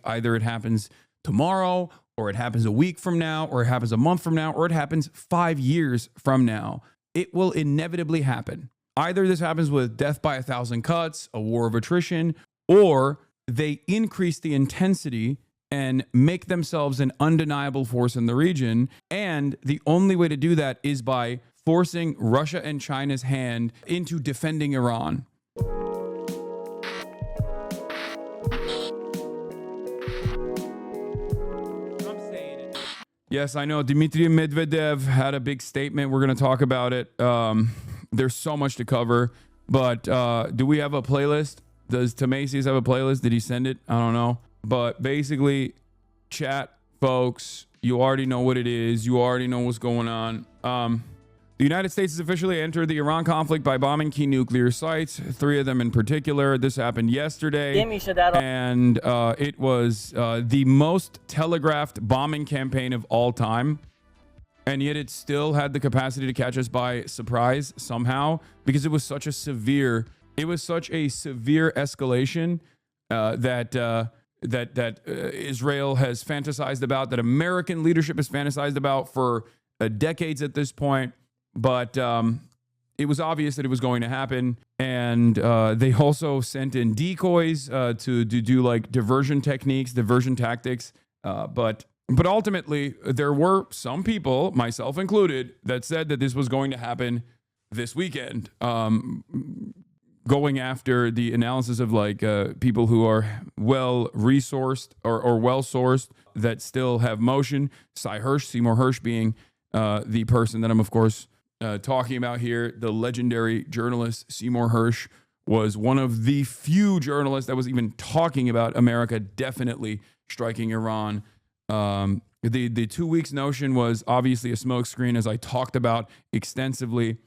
Either it happens tomorrow, or it happens a week from now, or it happens a month from now, or it happens 5 years from now. It will inevitably happen. Either this happens with death by 1,000 cuts, a war of attrition, or they increase the intensity and make themselves an undeniable force in the region. And the only way to do that is by forcing Russia and China's hand into defending Iran. Yes, I know. Dmitry Medvedev had a big statement. We're going to talk about it. There's so much to cover. But do we have a playlist? Does Tamasis have a playlist? Did he send it? I don't know. But basically, chat, folks, you already know what it is. You already know what's going on. The United States has officially entered the Iran conflict by bombing key nuclear sites, 3 of them in particular. This happened yesterday, and it was the most telegraphed bombing campaign of all time, and yet it still had the capacity to catch us by surprise somehow, because it was such a severe escalation that Israel has fantasized about, that American leadership has fantasized about for decades at this point. But it was obvious that it was going to happen. And they also sent in decoys to do like diversion techniques, diversion tactics. But ultimately, there were some people, myself included, that said that this was going to happen this weekend. Going after the analysis of like people who are well resourced or well sourced that still have motion. Seymour Hersh being the person that I'm, of course, talking about here. The legendary journalist Seymour Hersh was one of the few journalists that was even talking about America definitely striking Iran. The 2 weeks notion was obviously a smokescreen, as I talked about extensively,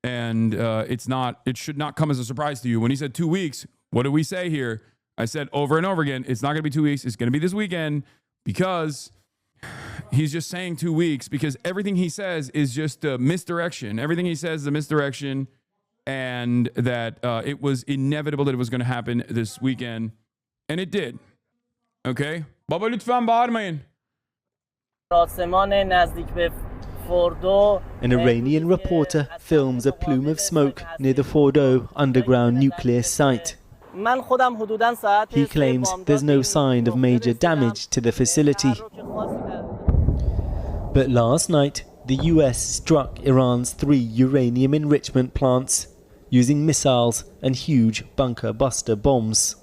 and it should not come as a surprise to you. When he said 2 weeks, what did we say here? I said over and over again, it's not going to be 2 weeks. It's going to be this weekend, because he's just saying 2 weeks, because everything he says is just a misdirection. Everything he says is a misdirection, and that it was inevitable that it was going to happen this weekend. And it did. Okay? Baba lütfen bağırmayın. An Iranian reporter films a plume of smoke near the Fordo underground nuclear site. He claims there's no sign of major damage to the facility. But last night, the US struck Iran's 3 uranium enrichment plants using missiles and huge bunker-buster bombs.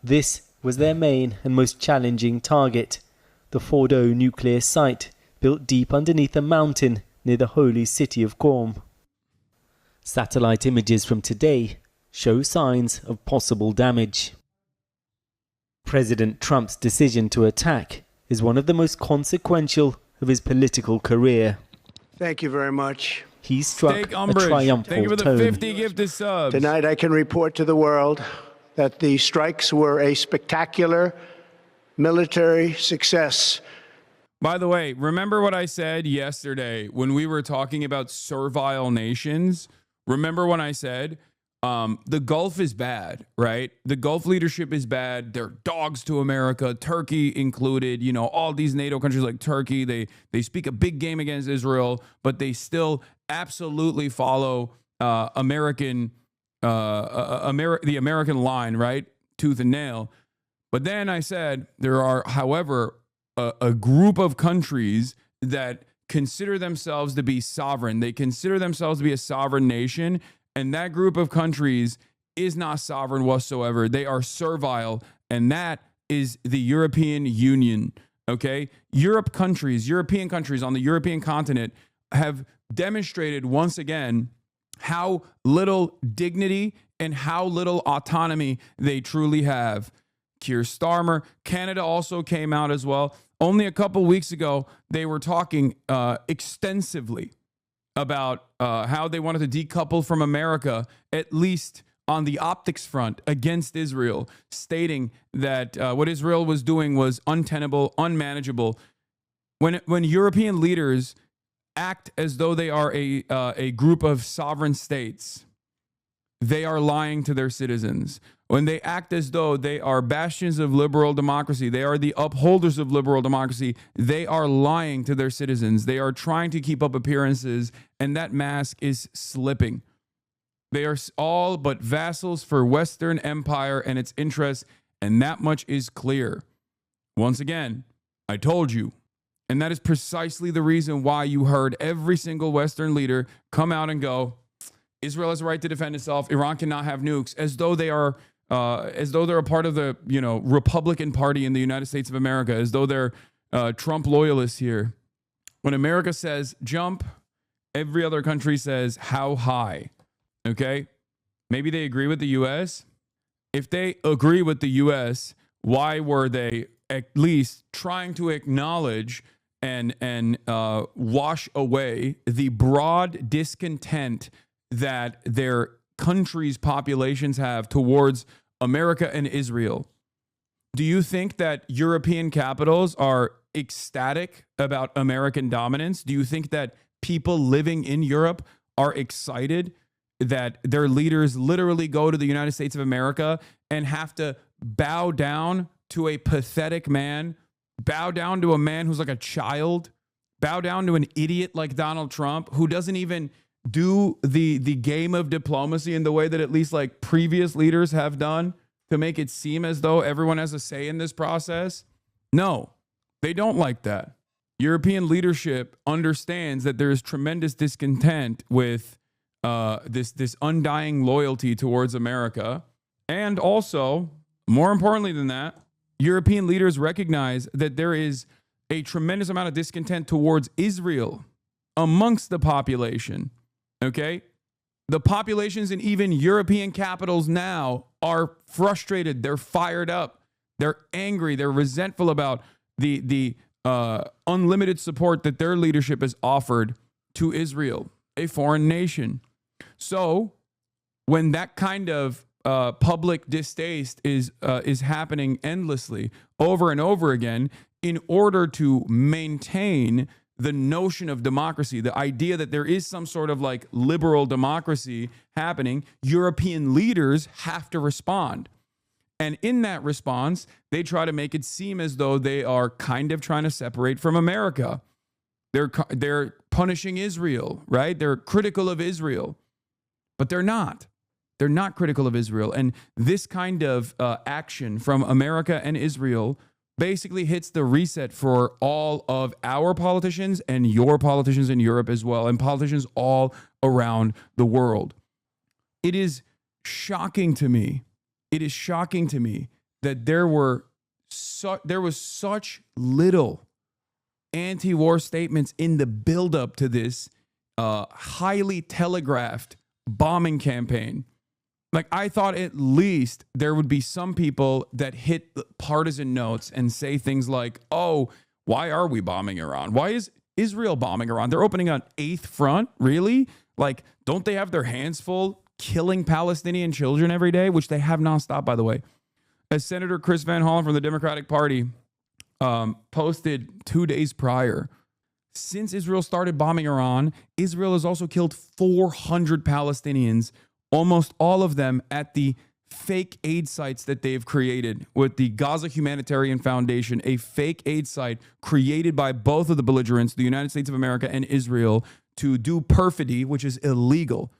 This was their main and most challenging target, the Fordo nuclear site, built deep underneath a mountain near the holy city of Qom. Satellite images from today show signs of possible damage. President Trump's decision to attack is one of the most consequential of his political career. Thank you very much. He struck a triumphal Thank you for the tone. 50 gifted subs. Tonight I can report to the world that the strikes were a spectacular military success. By the way, remember what I said yesterday when we were talking about servile nations? Remember when I said the Gulf is bad, right? The Gulf leadership is bad. They're dogs to America, Turkey included. You know, all these NATO countries like Turkey, they speak a big game against Israel, but they still absolutely follow the American line, right? Tooth and nail. But then I said there are, however, a group of countries that consider themselves to be sovereign. They consider themselves to be a sovereign nation. And that group of countries is not sovereign whatsoever. They are servile. And that is the European Union. Okay? European countries on the European continent have demonstrated once again how little dignity and how little autonomy they truly have. Keir Starmer, Canada also came out as well. Only a couple weeks ago, they were talking extensively about how they wanted to decouple from America, at least on the optics front, against Israel, stating that what Israel was doing was untenable, unmanageable. When European leaders act as though they are a group of sovereign states, they are lying to their citizens. When they act as though they are bastions of liberal democracy, they are the upholders of liberal democracy, they are lying to their citizens. They are trying to keep up appearances, and that mask is slipping. They are all but vassals for Western empire and its interests, and that much is clear. Once again, I told you. And that is precisely the reason why you heard every single Western leader come out and go, Israel has a right to defend itself. Iran cannot have nukes, as though they're a part of the, Republican Party in the United States of America, as though they're Trump loyalists here. When America says jump, every other country says how high. Okay? Maybe they agree with the U.S. If they agree with the U.S., why were they at least trying to acknowledge and wash away the broad discontent that their countries' populations have towards America and Israel? Do you think that European capitals are ecstatic about American dominance? Do you think that people living in Europe are excited that their leaders literally go to the United States of America and have to bow down to a pathetic man, bow down to a man who's like a child, bow down to an idiot like Donald Trump, who doesn't even do the game of diplomacy in the way that at least like previous leaders have done to make it seem as though everyone has a say in this process? No, they don't like that. European leadership understands that there is tremendous discontent with this undying loyalty towards America. And also, more importantly than that, European leaders recognize that there is a tremendous amount of discontent towards Israel amongst the population. Okay? The populations in even European capitals now are frustrated. They're fired up. They're angry. They're resentful about the unlimited support that their leadership has offered to Israel, a foreign nation. So when that kind of public distaste is happening endlessly over and over again, in order to maintain the notion of democracy, the idea that there is some sort of like liberal democracy happening, European leaders have to respond. And in that response, they try to make it seem as though they are kind of trying to separate from America. They're punishing Israel, right? They're critical of Israel, but they're not. They're not critical of Israel. And this kind of action from America and Israel basically hits the reset for all of our politicians and your politicians in Europe as well, and politicians all around the world. It is shocking to me. It is shocking to me that there was such little anti-war statements in the buildup to this highly telegraphed bombing campaign. Like, I thought at least there would be some people that hit the partisan notes and say things like, oh, why are we bombing Iran? Why is Israel bombing Iran? They're opening an eighth front? Really? Like, don't they have their hands full killing Palestinian children every day? Which they have nonstop, by the way. As Senator Chris Van Hollen from the Democratic Party posted 2 days prior, since Israel started bombing Iran, Israel has also killed 400 Palestinians, almost all of them at the fake aid sites that they've created with the Gaza Humanitarian Foundation, a fake aid site created by both of the belligerents, the United States of America and Israel, to do perfidy, which is illegal,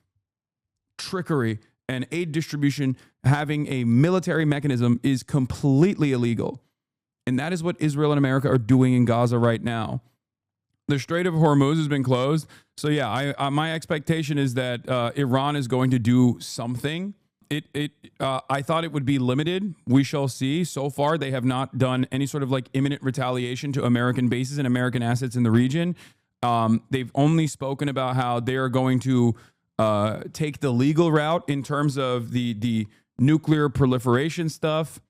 trickery, and aid distribution. Having a military mechanism is completely illegal. And that is what Israel and America are doing in Gaza right now. The Strait of Hormuz has been closed. So yeah, my expectation is that Iran is going to do something. I thought it would be limited. We shall see. So far, they have not done any sort of like imminent retaliation to American bases and American assets in the region. They've only spoken about how they are going to take the legal route in terms of the nuclear proliferation stuff.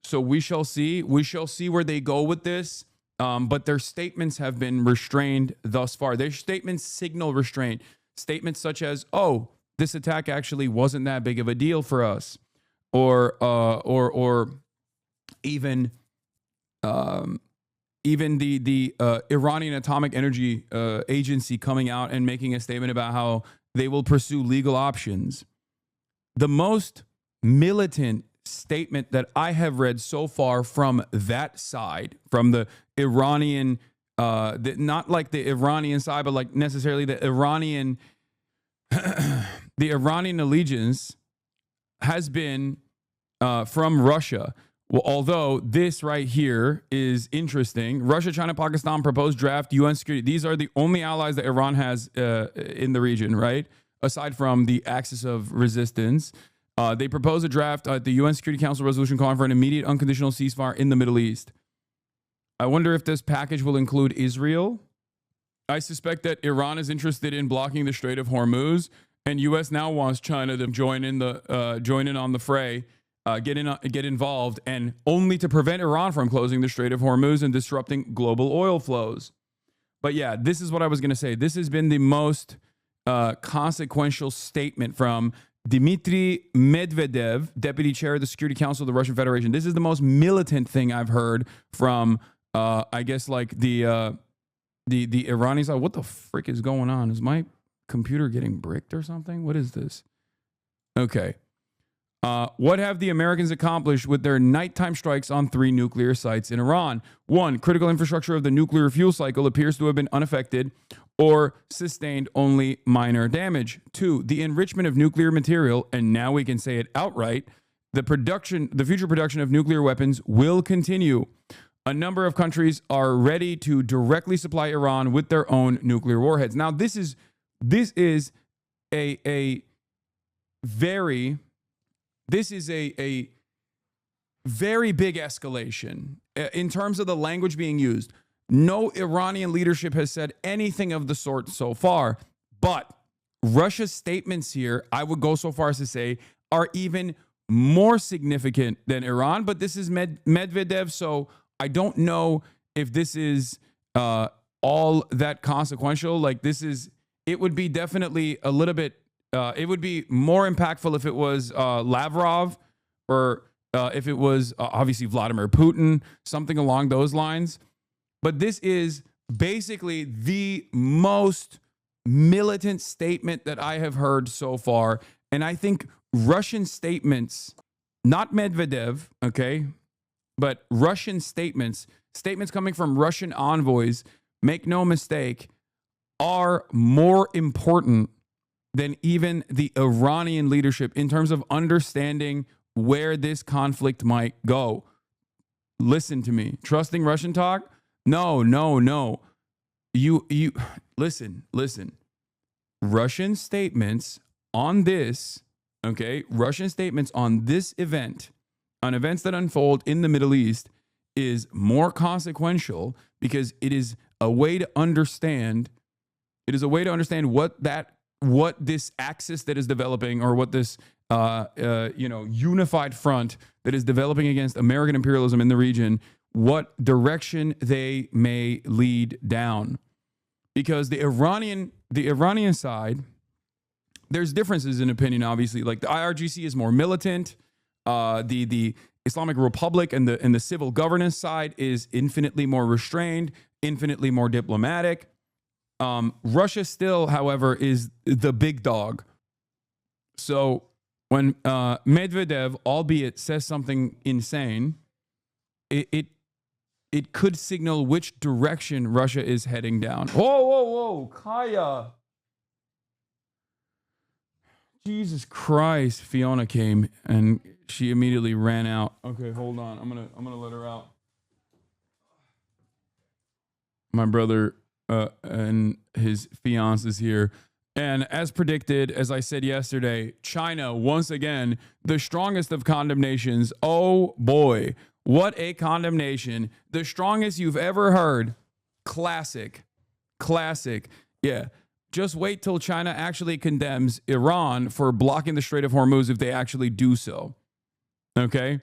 So we shall see. We shall see where they go with this. But their statements have been restrained thus far. Their statements signal restraint. Statements such as, "Oh, this attack actually wasn't that big of a deal for us," or even the Iranian Atomic Energy Agency coming out and making a statement about how they will pursue legal options. the most militant statement that I have read so far from that side, from the Iranian, not like the Iranian side, but like necessarily the Iranian, the Iranian allegiance has been from Russia. Well, although this right here is interesting, Russia, China, Pakistan proposed draft UN security. These are the only allies that Iran has in the region, right? Aside from the axis of resistance. They propose a draft at the UN Security Council resolution calling for an immediate unconditional ceasefire in the Middle East. I wonder if this package will include Israel. I suspect that Iran is interested in blocking the Strait of Hormuz, and U.S. now wants China to join in on the fray, get involved, and only to prevent Iran from closing the Strait of Hormuz and disrupting global oil flows. But yeah, this is what I was going to say. This has been the most consequential statement from Dmitry Medvedev, deputy chair of the Security Council of the Russian Federation. This is the most militant thing I've heard from, I guess, like the Iranian side. What the frick is going on? Is my computer getting bricked or something? What is this? Okay. What have the Americans accomplished with their nighttime strikes on 3 nuclear sites in Iran? 1, critical infrastructure of the nuclear fuel cycle appears to have been unaffected or sustained only minor damage. 2, the enrichment of nuclear material, and now we can say it outright, the future production of nuclear weapons will continue. A number of countries are ready to directly supply Iran with their own nuclear warheads. Now, this is a very big escalation in terms of the language being used. No Iranian leadership has said anything of the sort so far, but Russia's statements here, I would go so far as to say, are even more significant than Iran. But this is Medvedev, so I don't know if this is all that consequential. Like it would be definitely a little bit, it would be more impactful if it was Lavrov or if it was obviously Vladimir Putin, something along those lines. But this is basically the most militant statement that I have heard so far. And I think Russian statements, not Medvedev, okay, but Russian statements coming from Russian envoys, make no mistake, are more important than even the Iranian leadership in terms of understanding where this conflict might go. Listen to me. Trusting Russian talk? No. You listen. Russian statements on this, okay? Russian statements on this event, on events that unfold in the Middle East, is more consequential because it is a way to understand. It is a way to understand what this axis that is developing, or what this unified front that is developing against American imperialism in the region, what direction they may lead down. Because the Iranian side, there's differences in opinion, obviously. Like the IRGC is more militant. The Islamic Republic and the civil governance side is infinitely more restrained, infinitely more diplomatic. Russia still, however, is the big dog. So when Medvedev, albeit says something insane, it could signal which direction Russia is heading down. Whoa, Kaya. Jesus Christ. Fiona came and she immediately ran out. Okay, hold on. I'm gonna let her out. My brother and his fiance is here. And as predicted, as I said yesterday, China, once again, the strongest of condemnations. Oh boy, what a condemnation. The strongest you've ever heard. Classic. Yeah. Just wait till China actually condemns Iran for blocking the Strait of Hormuz if they actually do so. Okay?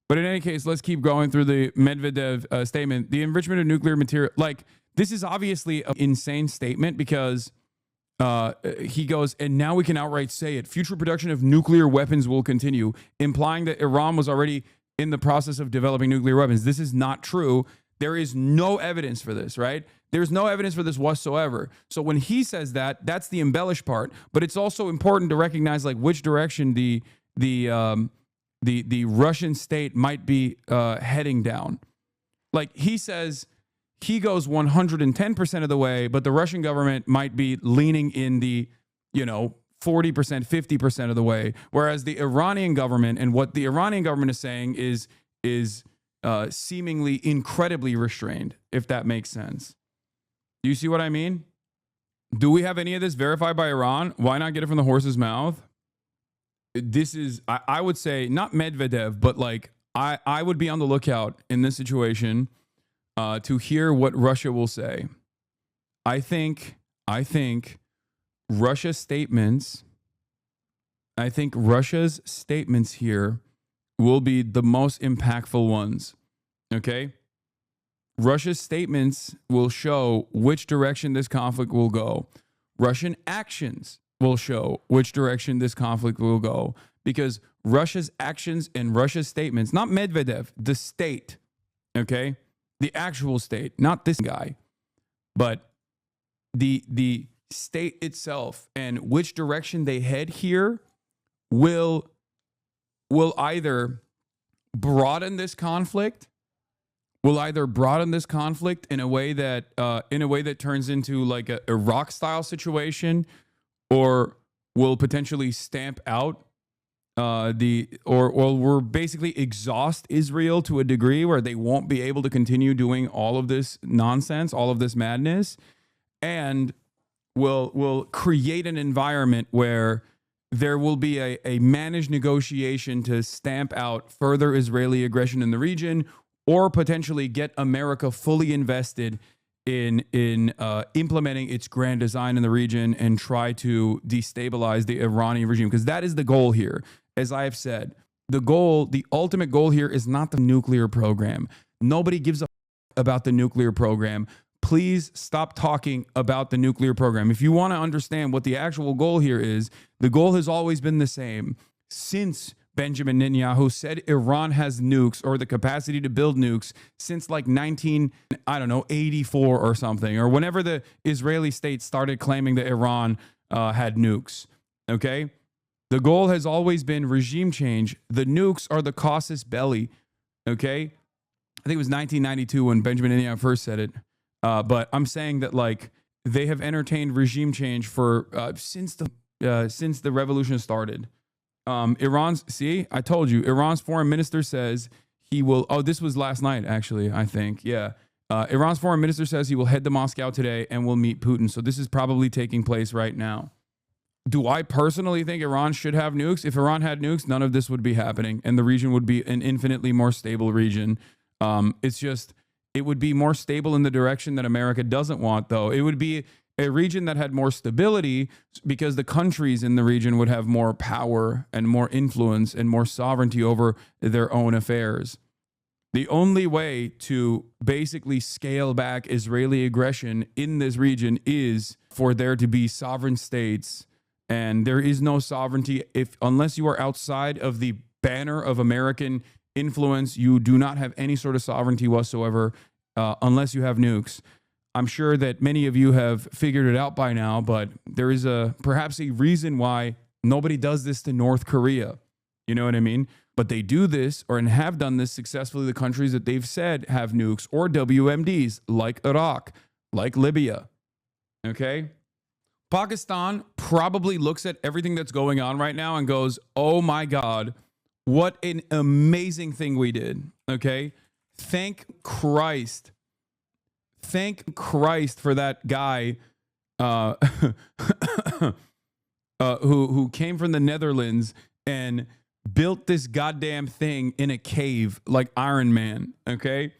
But in any case, let's keep going through the Medvedev statement. The enrichment of nuclear material, like, this is obviously an insane statement because he goes, and now we can outright say it. Future production of nuclear weapons will continue, implying that Iran was already in the process of developing nuclear weapons. This is not true. There is no evidence for this, right? There's no evidence for this whatsoever. So when he says that, that's the embellished part. But it's also important to recognize like which direction the Russian state might be heading down. Like he says, he goes 110% of the way, but the Russian government might be leaning in the, 40%, 50% of the way. Whereas the Iranian government, and what the Iranian government is saying is seemingly incredibly restrained, if that makes sense. Do you see what I mean? Do we have any of this verified by Iran? Why not get it from the horse's mouth? This is, I would say, not Medvedev, but like I would be on the lookout in this situation to hear what Russia will say. I think Russia's statements here will be the most impactful ones. Okay? Russia's statements will show which direction this conflict will go. Russian actions will show which direction this conflict will go, because Russia's actions and Russia's statements, not Medvedev, the state, okay? The actual state, not this guy, but the state itself and which direction they head here will either broaden this conflict, in a way that turns into like a Iraq style situation, or will potentially stamp out or will basically exhaust Israel to a degree where they won't be able to continue doing all of this nonsense, all of this madness, and will create an environment where there will be a managed negotiation to stamp out further Israeli aggression in the region, or potentially get America fully invested in implementing its grand design in the region and try to destabilize the Iranian regime. Because that is the goal here. As I have said, the ultimate goal here is not the nuclear program. Nobody gives a about the nuclear program. Please stop talking about the nuclear program. If you want to understand what the actual goal here is, the goal has always been the same since Benjamin Netanyahu said Iran has nukes, or the capacity to build nukes, since like 84 or something, or whenever the Israeli state started claiming that Iran had nukes. Okay? The goal has always been regime change. The nukes are the casus belli. Okay? I think it was 1992 when Benjamin Netanyahu first said it. But I'm saying that like they have entertained regime change for since the revolution started. I told you, Iran's foreign minister says he will, this was last night, actually, I think. Yeah. Iran's foreign minister says he will head to Moscow today and will meet Putin. So this is probably taking place right now. Do I personally think Iran should have nukes? If Iran had nukes, none of this would be happening, and the region would be an infinitely more stable region. It would be more stable in the direction that America doesn't want, though. It would be a region that had more stability because the countries in the region would have more power and more influence and more sovereignty over their own affairs. The only way to basically scale back Israeli aggression in this region is for there to be sovereign states, and there is no sovereignty unless you are outside of the banner of American influence. You do not have any sort of sovereignty whatsoever unless you have nukes. I'm sure that many of you have figured it out by now, but there is perhaps a reason why nobody does this to North Korea. You know what I mean? But they do this, and have done this successfully, the countries that they've said have nukes or WMDs, like Iraq, like Libya. Okay? Pakistan probably looks at everything that's going on right now and goes, oh my God, what an amazing thing we did. Okay? Thank Christ. Thank Christ for that guy who came from the Netherlands and built this goddamn thing in a cave like Iron Man. Okay?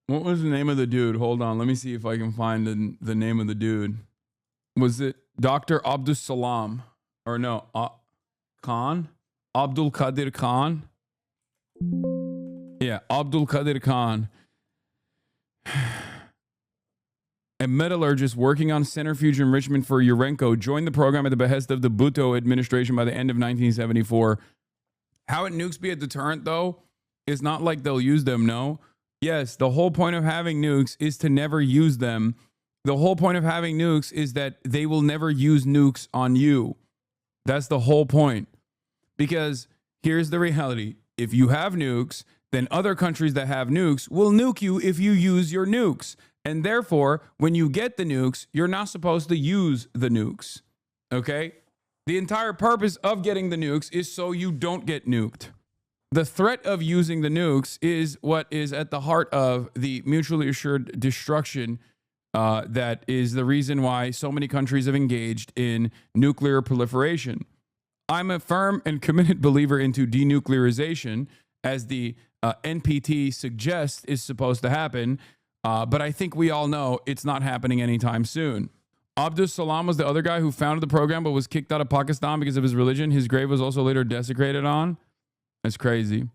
What was the name of the dude? Hold on. Let me see if I can find the name of the dude. Was it Dr. Abdus Salam? Or no, Khan? Abdul Qadir Khan? Yeah, Abdul Qadir Khan. A metallurgist working on centrifuge enrichment for Urenco joined the program at the behest of the Bhutto administration by the end of 1974. How would nukes be a deterrent, though? It's not like they'll use them, no. Yes, the whole point of having nukes is to never use them. The whole point of having nukes is that they will never use nukes on you. That's the whole point. Because here's the reality. If you have nukes, then other countries that have nukes will nuke you if you use your nukes. And therefore, when you get the nukes, you're not supposed to use the nukes. Okay? The entire purpose of getting the nukes is so you don't get nuked. The threat of using the nukes is what is at the heart of the mutually assured destruction that is the reason why so many countries have engaged in nuclear proliferation. I'm a firm and committed believer into denuclearization, as the NPT suggests is supposed to happen, but I think we all know it's not happening anytime soon. Abdus Salam was the other guy who founded the program but was kicked out of Pakistan because of his religion. His grave was also later desecrated on. That's crazy.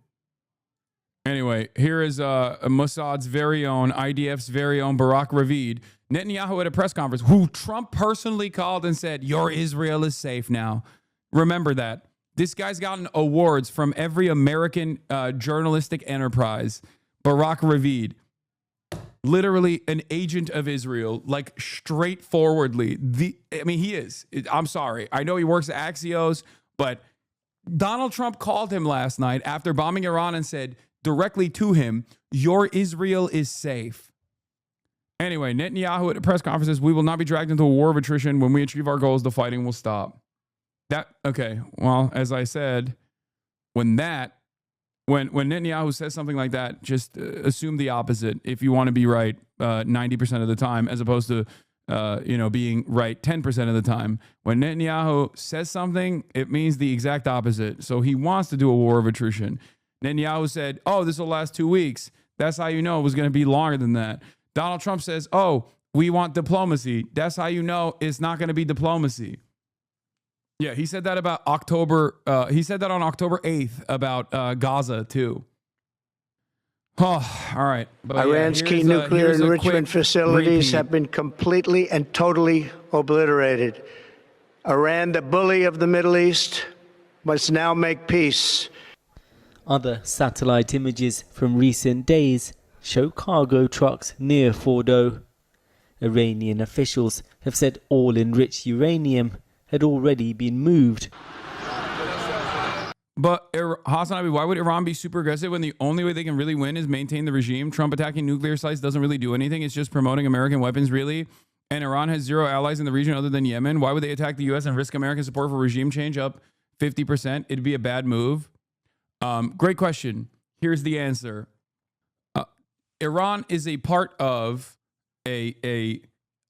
Anyway, here is Mossad's very own, IDF's very own Barak Ravid, Netanyahu at a press conference, who Trump personally called and said, your Israel is safe now. Remember that. This guy's gotten awards from every American journalistic enterprise. Barak Ravid, literally an agent of Israel, like straightforwardly. He is. I'm sorry. I know he works at Axios, but Donald Trump called him last night after bombing Iran and said directly to him, your Israel is safe. Anyway, Netanyahu at a press conference says, we will not be dragged into a war of attrition. When we achieve our goals, the fighting will stop. Okay. Well, as I said, when Netanyahu says something like that, just assume the opposite if you want to be right 90% of the time, as opposed to being right 10% of the time. When Netanyahu says something, it means the exact opposite. So he wants to do a war of attrition. Netanyahu said, oh, this will last 2 weeks. That's how you know it was going to be longer than that. Donald Trump says, oh, we want diplomacy. That's how you know it's not going to be diplomacy. Yeah, he said that about October. He said that on October 8th about Gaza, too. Oh, all right. But Iran's key nuclear enrichment facilities have been completely and totally obliterated. Iran, the bully of the Middle East, must now make peace. Other satellite images from recent days show cargo trucks near Fordo. Iranian officials have said all enriched uranium had already been moved. But Hasanabi, why would Iran be super aggressive when the only way they can really win is maintain the regime? Trump attacking nuclear sites doesn't really do anything. It's just promoting American weapons, really. And Iran has zero allies in the region other than Yemen. Why would they attack the U.S. and risk American support for regime change up 50%? It'd be a bad move. Great question. Here's the answer. Iran is a part of a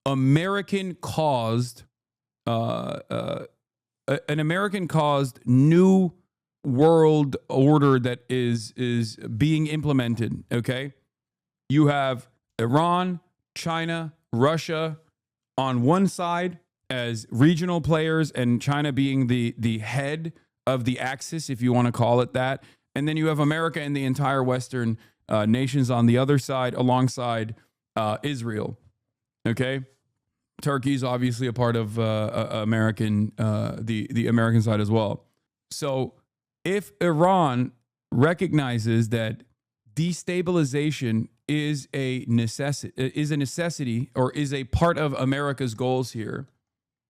American-caused an American-caused new world order that is being implemented. Okay, you have Iran, China, Russia on one side as regional players, and China being the head of the axis, if you want to call it that, and then you have America and the entire Western nations on the other side, alongside Israel. Okay. Turkey's obviously a part of American, the American side as well. So if Iran recognizes that destabilization is a necessity or is a part of America's goals here,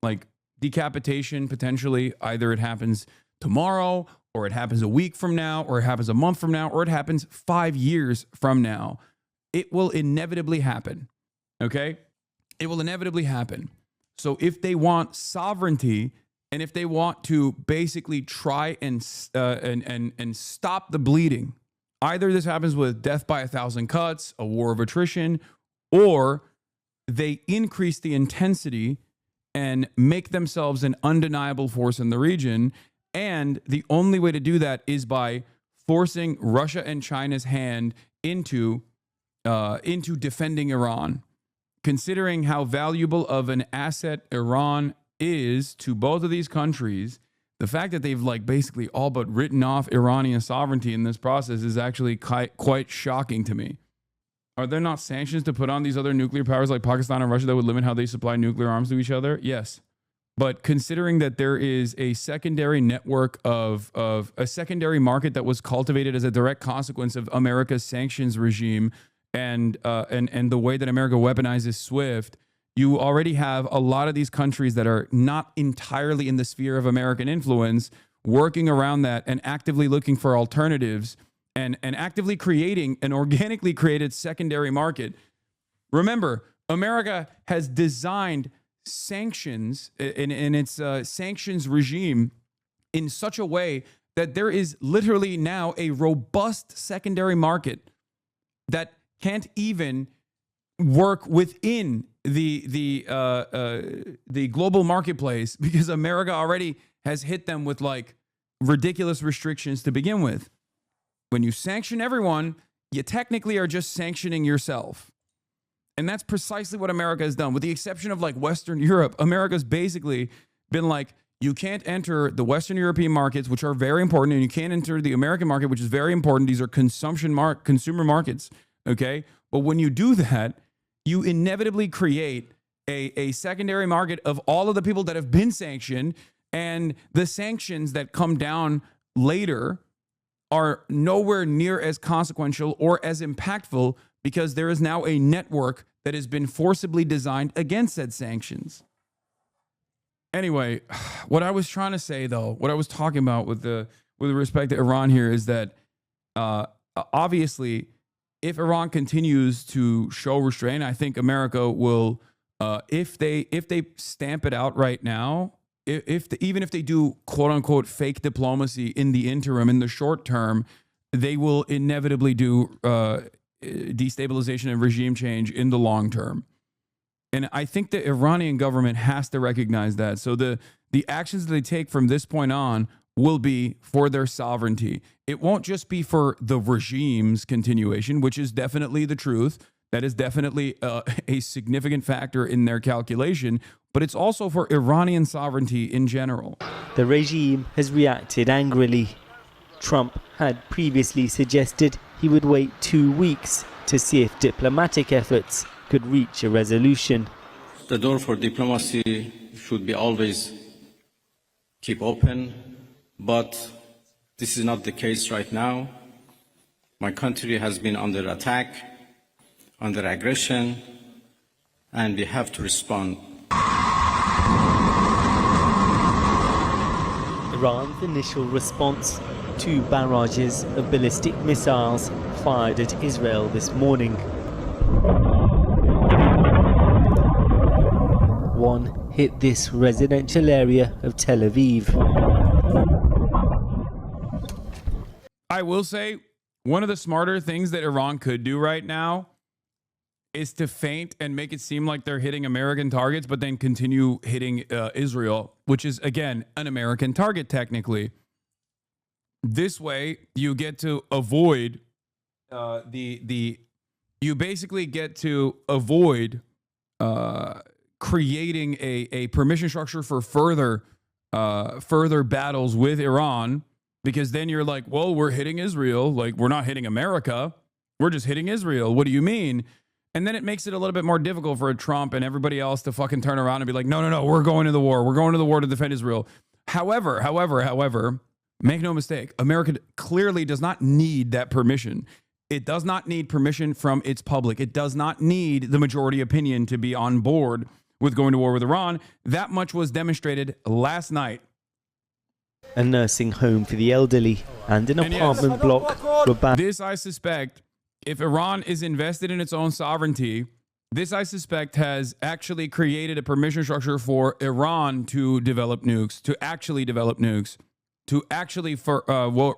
like decapitation potentially, either it happens tomorrow or it happens a week from now or it happens a month from now or it happens 5 years from now, it will inevitably happen. Okay? It will inevitably happen. So if they want sovereignty and if they want to basically try and stop the bleeding, either this happens with death by 1,000 cuts, a war of attrition, or they increase the intensity and make themselves an undeniable force in the region. And the only way to do that is by forcing Russia and China's hand into defending Iran. Considering how valuable of an asset Iran is to both of these countries, the fact that they've basically all but written off Iranian sovereignty in this process is actually quite shocking to me. Are there not sanctions to put on these other nuclear powers like Pakistan and Russia that would limit how they supply nuclear arms to each other? Yes. But considering that there is a secondary network of a secondary market that was cultivated as a direct consequence of America's sanctions regime, and the way that America weaponizes SWIFT, you already have a lot of these countries that are not entirely in the sphere of American influence working around that and actively looking for alternatives and actively creating an organically created secondary market. Remember, America has designed sanctions in its sanctions regime in such a way that there is literally now a robust secondary market that can't even work within the global marketplace because America already has hit them with like ridiculous restrictions to begin with. When you sanction everyone, you technically are just sanctioning yourself. And that's precisely what America has done. With the exception of like Western Europe, America's basically been like, you can't enter the Western European markets, which are very important, and you can't enter the American market, which is very important. These are consumer markets, okay? But when you do that, you inevitably create a secondary market of all of the people that have been sanctioned, and the sanctions that come down later are nowhere near as consequential or as impactful because there is now a network that has been forcibly designed against said sanctions. Anyway, what I was trying to say, though, what I was talking about with respect to Iran here is that obviously, if Iran continues to show restraint, I think America will, if they stamp it out right now, even if they do quote unquote fake diplomacy in the interim, in the short term, they will inevitably do destabilization and regime change in the long term. And I think the Iranian government has to recognize that. So the actions that they take from this point on will be for their sovereignty. It won't just be for the regime's continuation, which is definitely the truth. That is definitely a significant factor in their calculation, but it's also for Iranian sovereignty in general. The regime has reacted angrily. Trump had previously suggested he would wait 2 weeks to see if diplomatic efforts could reach a resolution. The door for diplomacy should be always keep open, but this is not the case right now. My country has been under attack, under aggression, and we have to respond. Iran's initial response: 2 barrages of ballistic missiles fired at Israel this morning. One hit this residential area of Tel Aviv. I will say, one of the smarter things that Iran could do right now is to feint and make it seem like they're hitting American targets, but then continue hitting Israel, which is, again, an American target technically. This way, you get to avoid you basically get to avoid creating a permission structure for further battles with Iran, because then you're like, well, we're hitting Israel, like we're not hitting America, we're just hitting Israel. What do you mean? And then it makes it a little bit more difficult for Trump and everybody else to fucking turn around and be like, no, we're going to the war. We're going to the war to defend Israel. However, make no mistake, America clearly does not need that permission. It does not need permission from its public. It does not need the majority opinion to be on board with going to war with Iran. That much was demonstrated last night. A nursing home for the elderly and an apartment block were banned. This, I suspect, if Iran is invested in its own sovereignty, this, I suspect, has actually created a permission structure for Iran to develop nukes, to actually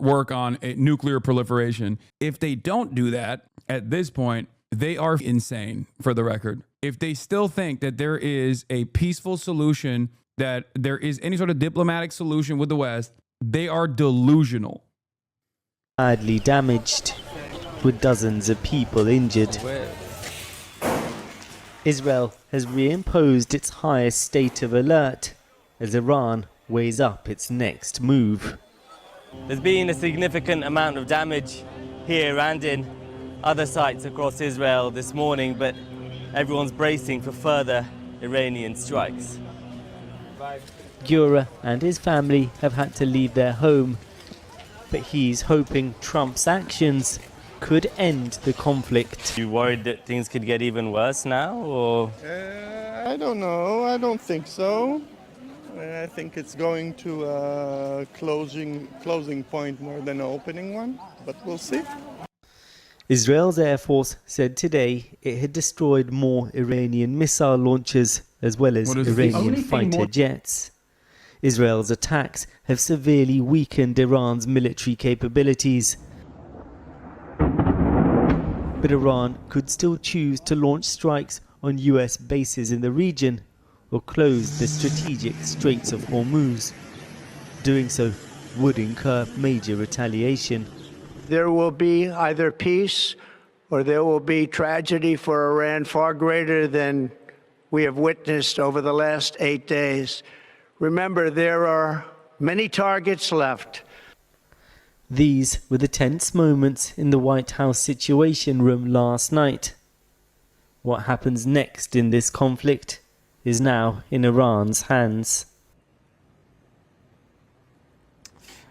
work on a nuclear proliferation. If they don't do that at this point, they are insane, for the record. If they still think that there is a peaceful solution, that there is any sort of diplomatic solution with the West, they are delusional. Badly damaged, with dozens of people injured. Israel has reimposed its highest state of alert as Iran weighs up its next move. There's been a significant amount of damage here and in other sites across Israel this morning, but everyone's bracing for further Iranian strikes. Gura and his family have had to leave their home, but he's hoping Trump's actions could end the conflict. You worried that things could get even worse now, or? I don't know. I don't think so. I think it's going to a closing point more than an opening one, but we'll see. Israel's Air Force said today it had destroyed more Iranian missile launchers as well as Iranian fighter jets. Israel's attacks have severely weakened Iran's military capabilities. But Iran could still choose to launch strikes on US bases in the region or close the strategic Straits of Hormuz. Doing so would incur major retaliation. There will be either peace or there will be tragedy for Iran far greater than we have witnessed over the last 8 days. Remember, there are many targets left. These were the tense moments in the White House Situation Room last night. What happens next in this conflict is now in Iran's hands.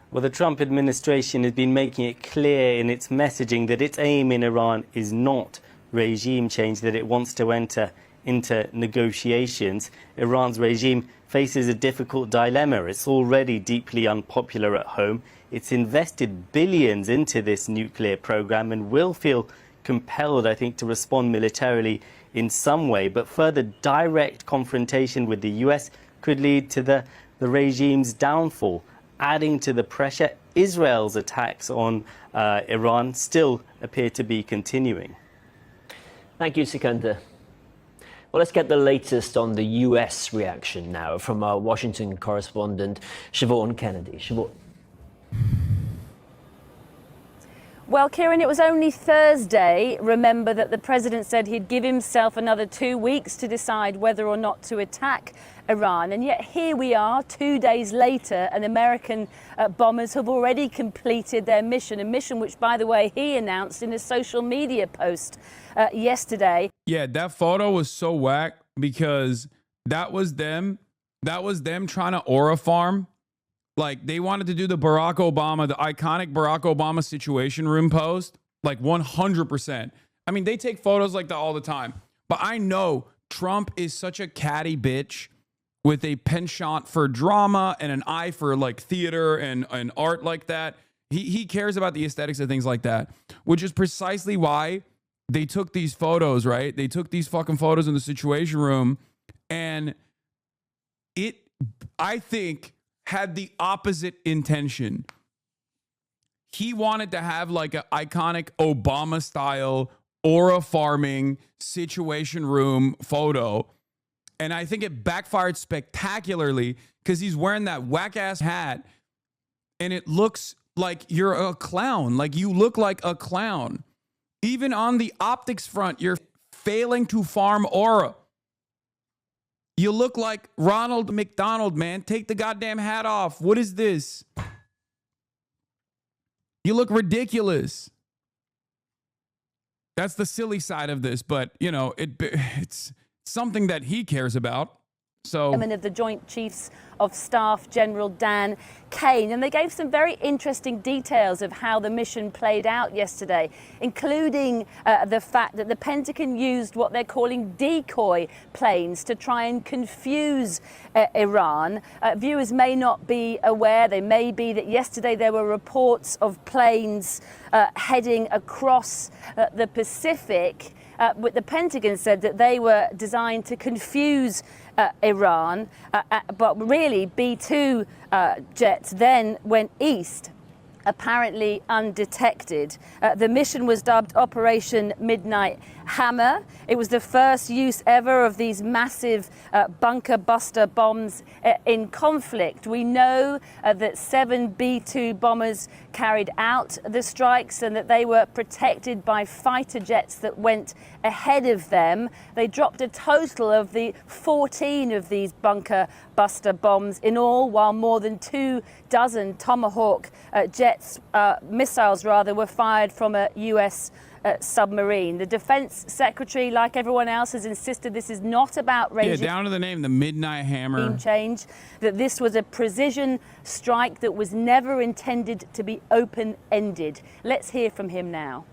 Well, the Trump administration has been making it clear in its messaging that its aim in Iran is not regime change, that it wants to enter into negotiations. Iran's regime faces a difficult dilemma. It's already deeply unpopular at home. It's invested billions into this nuclear program and will feel compelled, I think, to respond militarily in some way. But further direct confrontation with the US could lead to the regime's downfall. Adding to the pressure, Israel's attacks on Iran still appear to be continuing. Thank you, Sikander. Well, let's get the latest on the US reaction now from our Washington correspondent, Siobhan Kennedy. Siobhan. Well, Kieran, it was only Thursday, remember, that the president said he'd give himself another 2 weeks to decide whether or not to attack Iran. And yet here we are 2 days later, and American bombers have already completed their mission, a mission which, by the way, he announced in a social media post yesterday. Yeah, that photo was so whack because that was them trying to aura farm. Like, they wanted to do the iconic Barack Obama Situation Room post, like 100%. I mean, they take photos like that all the time. But I know Trump is such a catty bitch with a penchant for drama and an eye for like theater and art like that. He cares about the aesthetics of things like that, which is precisely why they took these photos, right? They took these fucking photos in the Situation Room, and it, I think, had the opposite intention. He wanted to have like an iconic Obama style aura farming Situation Room photo. And I think it backfired spectacularly because he's wearing that whack ass hat and it looks like you're a clown. Like, you look like a clown. Even on the optics front, you're failing to farm aura. You look like Ronald McDonald, man. Take the goddamn hat off. What is this? You look ridiculous. That's the silly side of this, but, you know, it's something that he cares about. So, Of the Joint Chiefs of Staff, General Dan Kane, and they gave some very interesting details of how the mission played out yesterday, including the fact that the Pentagon used what they're calling decoy planes to try and confuse Iran. Viewers may not be aware, they may be, that yesterday there were reports of planes heading across the Pacific. But the Pentagon said that they were designed to confuse Iran, but really B-2 jets then went east, apparently undetected. The mission was dubbed Operation Midnight Hammer. It was the first use ever of these massive bunker buster bombs in conflict. We know that 7 B-2 bombers carried out the strikes and that they were protected by fighter jets that went ahead of them. They dropped a total of 14 of these bunker buster bombs in all, while more than 24 Tomahawk missiles were fired from a US submarine. The Defense Secretary, like everyone else, has insisted this is not about regime down to the name, the Midnight Hammer change, that this was a precision strike that was never intended to be open-ended. Let's hear from him now.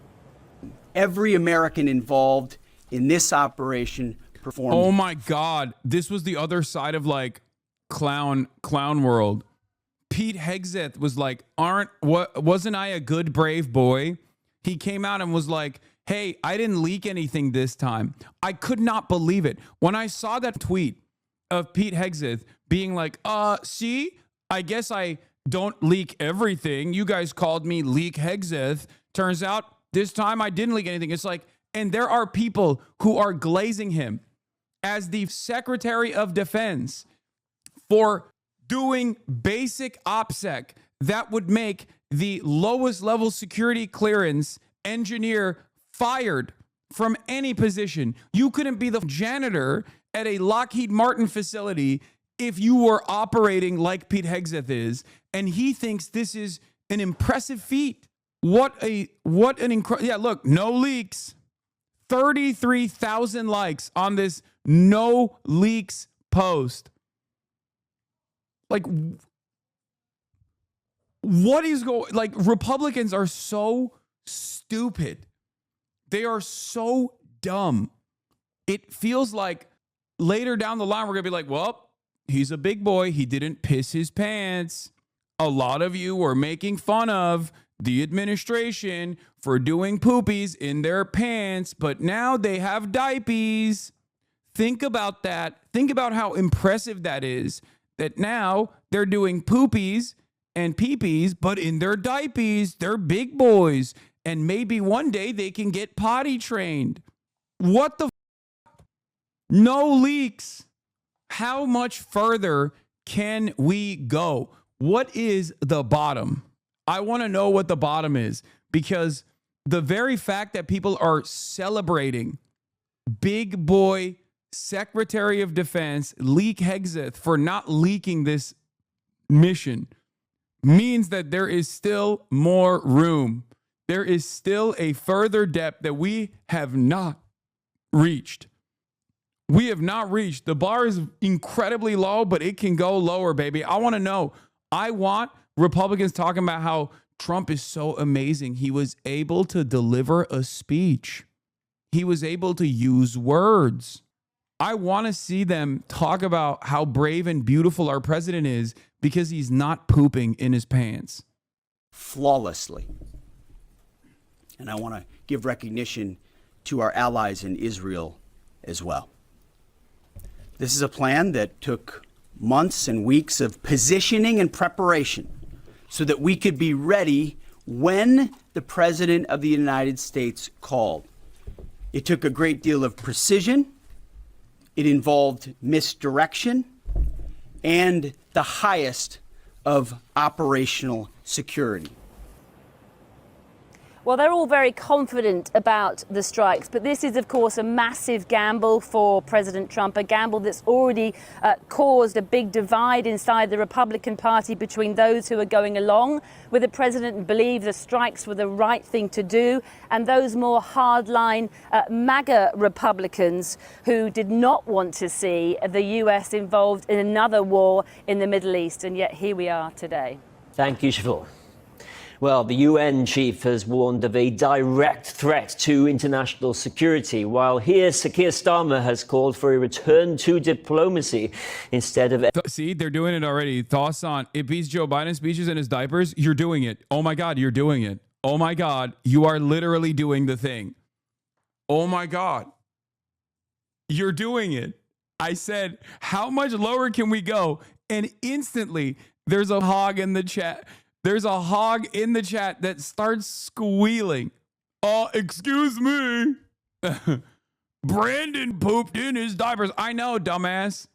every American involved in this operation performed. Oh my God. This was the other side of like clown world. Pete Hegseth was like, wasn't I a good, brave boy? He came out and was like, hey, I didn't leak anything this time. I could not believe it. When I saw that tweet of Pete Hegseth being like, see, I guess I don't leak everything. You guys called me Leak Hegseth. Turns out this time I didn't leak anything. It's like, and there are people who are glazing him as the Secretary of Defense for doing basic OPSEC that would make the lowest level security clearance engineer fired from any position. You couldn't be the janitor at a Lockheed Martin facility if you were operating like Pete Hegseth is, and he thinks this is an impressive feat. What an incredible, yeah, look, no leaks. 33,000 likes on this no leaks post. Like, what is going, like, Republicans are so stupid. They are so dumb. It feels like later down the line, we're going to be like, well, he's a big boy. He didn't piss his pants. A lot of you were making fun of the administration for doing poopies in their pants, but now they have diapers. Think about that. Think about how impressive that is, that now they're doing poopies and peepees, but in their diapers. They're big boys, and maybe one day they can get potty trained. What the No leaks. How much further can we go? What is the bottom? I want to know what the bottom is, because the very fact that people are celebrating big boy Secretary of Defense Leak Hegseth for not leaking this mission means that there is still more room. There is still a further depth that we have not reached. We have not reached. The bar is incredibly low, but it can go lower, baby. I want to know. I want Republicans talking about how Trump is so amazing. He was able to deliver a speech. He was able to use words. I want to see them talk about how brave and beautiful our president is because he's not pooping in his pants. Flawlessly. And I want to give recognition to our allies in Israel as well. This is a plan that took months and weeks of positioning and preparation so that we could be ready when the President of the United States called. It took a great deal of precision. It involved misdirection and the highest of operational security. Well, they're all very confident about the strikes, but this is, of course, a massive gamble for President Trump, a gamble that's already caused a big divide inside the Republican Party between those who are going along with the president and believe the strikes were the right thing to do, and those more hardline MAGA Republicans who did not want to see the US involved in another war in the Middle East. And yet here we are today. Thank you, Siobhan. Well, the UN chief has warned of a direct threat to international security, while here Sir Keir Starmer has called for a return to diplomacy instead of... See, they're doing it already. Thoughts on it beats Joe Biden's speeches in his diapers? You're doing it. Oh my God, you're doing it. Oh my God, you are literally doing the thing. Oh my God, you're doing it. I said, how much lower can we go? And instantly, there's a hog in the chat. There's a hog in the chat that starts squealing. Oh, excuse me. Brandon pooped in his diapers. I know, dumbass.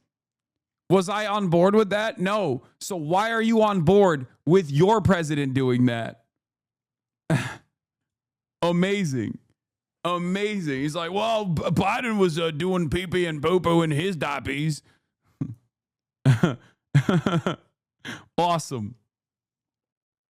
Was I on board with that? No. So why are you on board with your president doing that? Amazing. Amazing. He's like, well, Biden was doing pee-pee and poo-poo in his diapers. Awesome.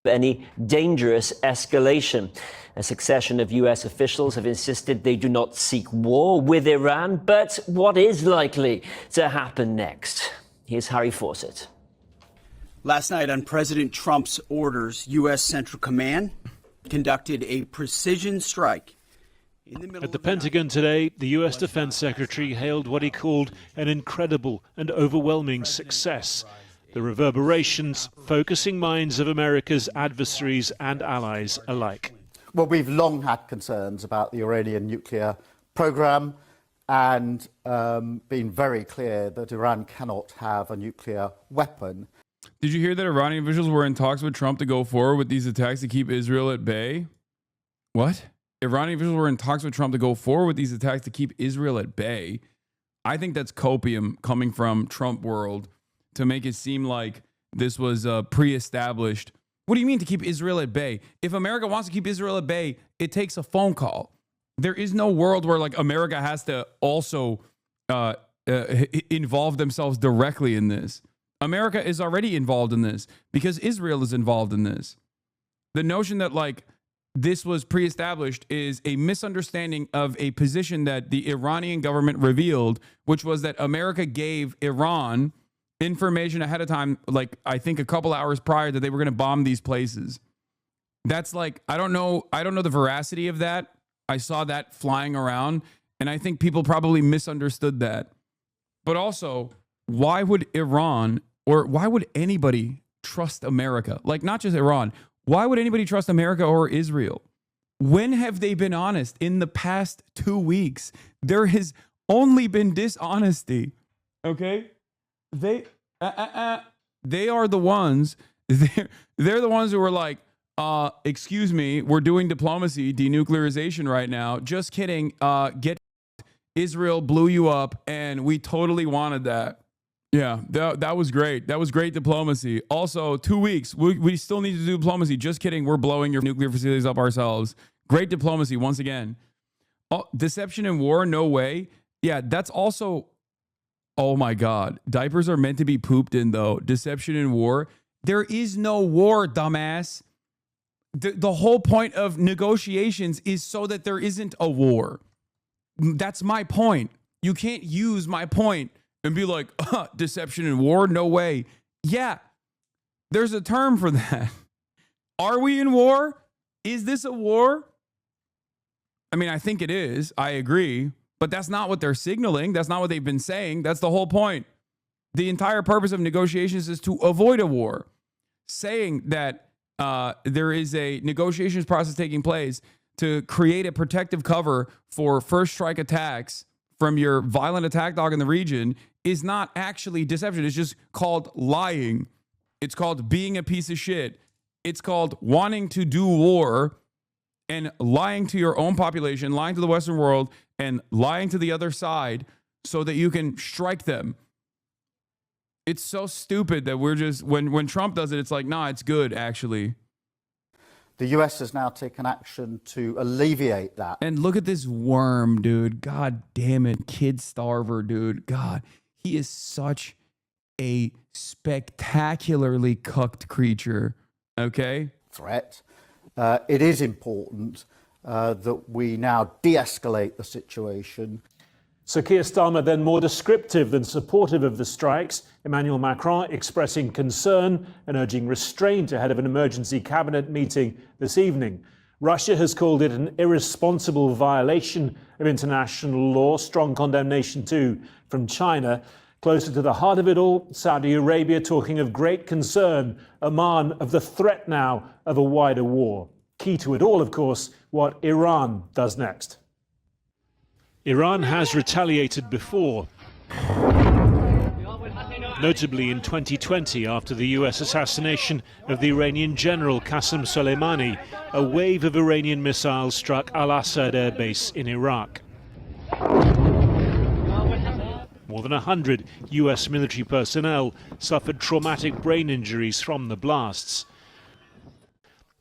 Any dangerous escalation. A succession of US officials have insisted they do not seek war with Iran, but what is likely to happen next? Here's Harry Fawcett. Last night, on President Trump's orders, U.S. Central Command conducted a precision strike At the Pentagon today, the US Defense Secretary hailed what he called an incredible and overwhelming success. The reverberations focusing minds of America's adversaries and allies alike. Well, we've long had concerns about the Iranian nuclear program and been very clear that Iran cannot have a nuclear weapon. Did you hear that Iranian officials were in talks with Trump to go forward with these attacks to keep Israel at bay? What? Iranian officials were in talks with Trump to go forward with these attacks to keep Israel at bay. I think that's copium coming from Trump world to make it seem like this was pre-established. What do you mean to keep Israel at bay? If America wants to keep Israel at bay, it takes a phone call. There is no world where like America has to also involve themselves directly in this. America is already involved in this because Israel is involved in this. The notion that like this was pre-established is a misunderstanding of a position that the Iranian government revealed, which was that America gave Iran information ahead of time, like I think a couple hours prior, that they were going to bomb these places. That's like, I don't know the veracity of that. I saw that flying around, and I think people probably misunderstood that. But also, why would Iran or why would anybody trust America? Like, not just Iran. Why would anybody trust America or Israel? When have they been honest? In the past 2 weeks, there has only been dishonesty. Okay? They are the ones, they're the ones who were like, excuse me, we're doing diplomacy, denuclearization right now. Just kidding. Get Israel blew you up, and we totally wanted that. Yeah, that was great. That was great diplomacy. Also, 2 weeks. We still need to do diplomacy. Just kidding. We're blowing your nuclear facilities up ourselves. Great diplomacy once again. Oh, deception and war, no way. Yeah, that's also, oh my God. Diapers are meant to be pooped in, though. Deception and war. There is no war, dumbass. The whole point of negotiations is so that there isn't a war. That's my point. You can't use my point and be like, deception and war? No way. Yeah, there's a term for that. Are we in war? Is this a war? I mean, I think it is. I agree. But that's not what they're signaling. That's not what they've been saying. That's the whole point. The entire purpose of negotiations is to avoid a war. Saying that there is a negotiations process taking place to create a protective cover for first strike attacks from your violent attack dog in the region is not actually deception. It's just called lying. It's called being a piece of shit. It's called wanting to do war and lying to your own population, lying to the Western world, and lying to the other side so that you can strike them. It's so stupid that we're just, when Trump does it, it's like, nah, it's good, actually. The US has now taken action to alleviate that. And look at this worm, dude. God damn it. Kid starver, dude. God, he is such a spectacularly cucked creature. Okay? Threat. It is important that we now de-escalate the situation. Sir Keir Starmer then more descriptive than supportive of the strikes. Emmanuel Macron expressing concern and urging restraint ahead of an emergency cabinet meeting this evening. Russia has called it an irresponsible violation of international law. Strong condemnation too from China. Closer to the heart of it all, Saudi Arabia talking of great concern, Oman of the threat now of a wider war. Key to it all, of course, what Iran does next. Iran has retaliated before, notably in 2020 after the US assassination of the Iranian general Qasem Soleimani. A wave of Iranian missiles struck Al-Assad air base in Iraq. More than 100 US military personnel suffered traumatic brain injuries from the blasts.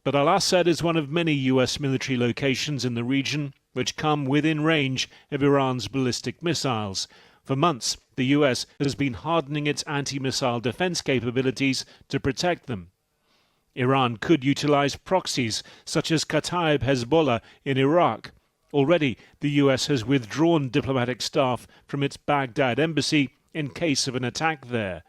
But Al-Assad is one of many US military locations in the region which come within range of Iran's ballistic missiles. For months, the US has been hardening its anti-missile defense capabilities to protect them. Iran could utilize proxies such as Kataib Hezbollah in Iraq. Already, the US has withdrawn diplomatic staff from its Baghdad embassy in case of an attack there.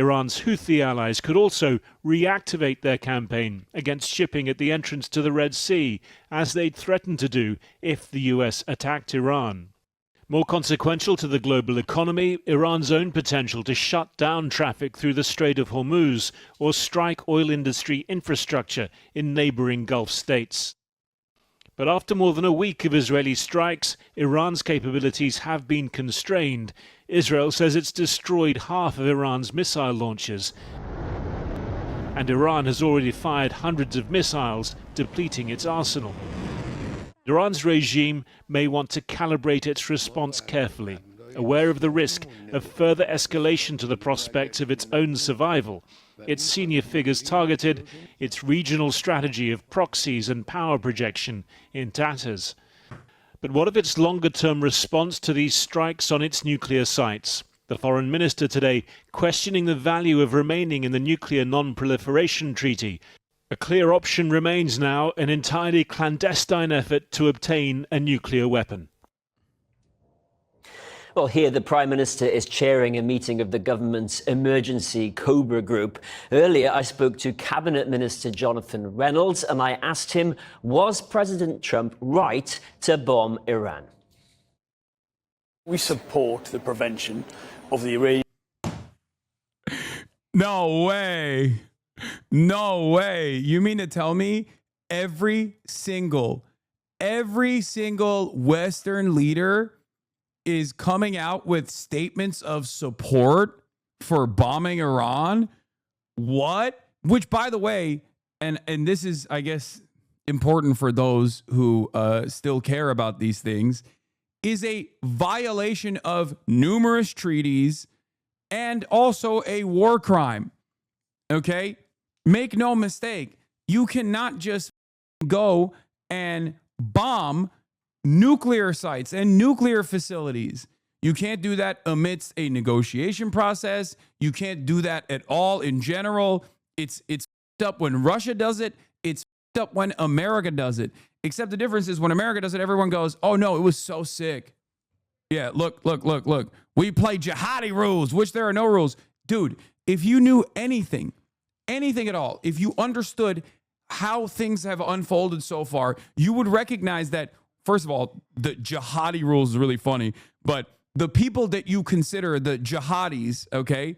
Iran's Houthi allies could also reactivate their campaign against shipping at the entrance to the Red Sea, as they'd threatened to do if the US attacked Iran. More consequential to the global economy, Iran's own potential to shut down traffic through the Strait of Hormuz or strike oil industry infrastructure in neighboring Gulf states. But after more than a week of Israeli strikes, Iran's capabilities have been constrained. Israel says it's destroyed half of Iran's missile launchers, and Iran has already fired hundreds of missiles, depleting its arsenal. Iran's regime may want to calibrate its response carefully, aware of the risk of further escalation to the prospects of its own survival. Its senior figures targeted, its regional strategy of proxies and power projection in tatters. But what of its longer-term response to these strikes on its nuclear sites? The foreign minister today questioning the value of remaining in the Nuclear Non-Proliferation Treaty. A clear option remains now, an entirely clandestine effort to obtain a nuclear weapon. Well, here the Prime Minister is chairing a meeting of the government's emergency Cobra group. Earlier, I spoke to Cabinet Minister Jonathan Reynolds and I asked him, was President Trump right to bomb Iran? We support the prevention of the Iranian... No way. No way. You mean to tell me every single Western leader is coming out with statements of support for bombing Iran? What? Which, by the way, and this is, I guess, important for those who still care about these things, is a violation of numerous treaties and also a war crime. Okay? Make no mistake, you cannot just go and bomb nuclear sites and nuclear facilities. You can't do that amidst a negotiation process. You can't do that at all in general. It's up when Russia does it. It's up when America does it. Except the difference is when America does it, everyone goes, oh no, it was so sick. Yeah, look. We play jihadi rules, which there are no rules. Dude, if you knew anything at all, if you understood how things have unfolded so far, you would recognize that, first of all, the jihadi rules is really funny, but the people that you consider the jihadis, okay,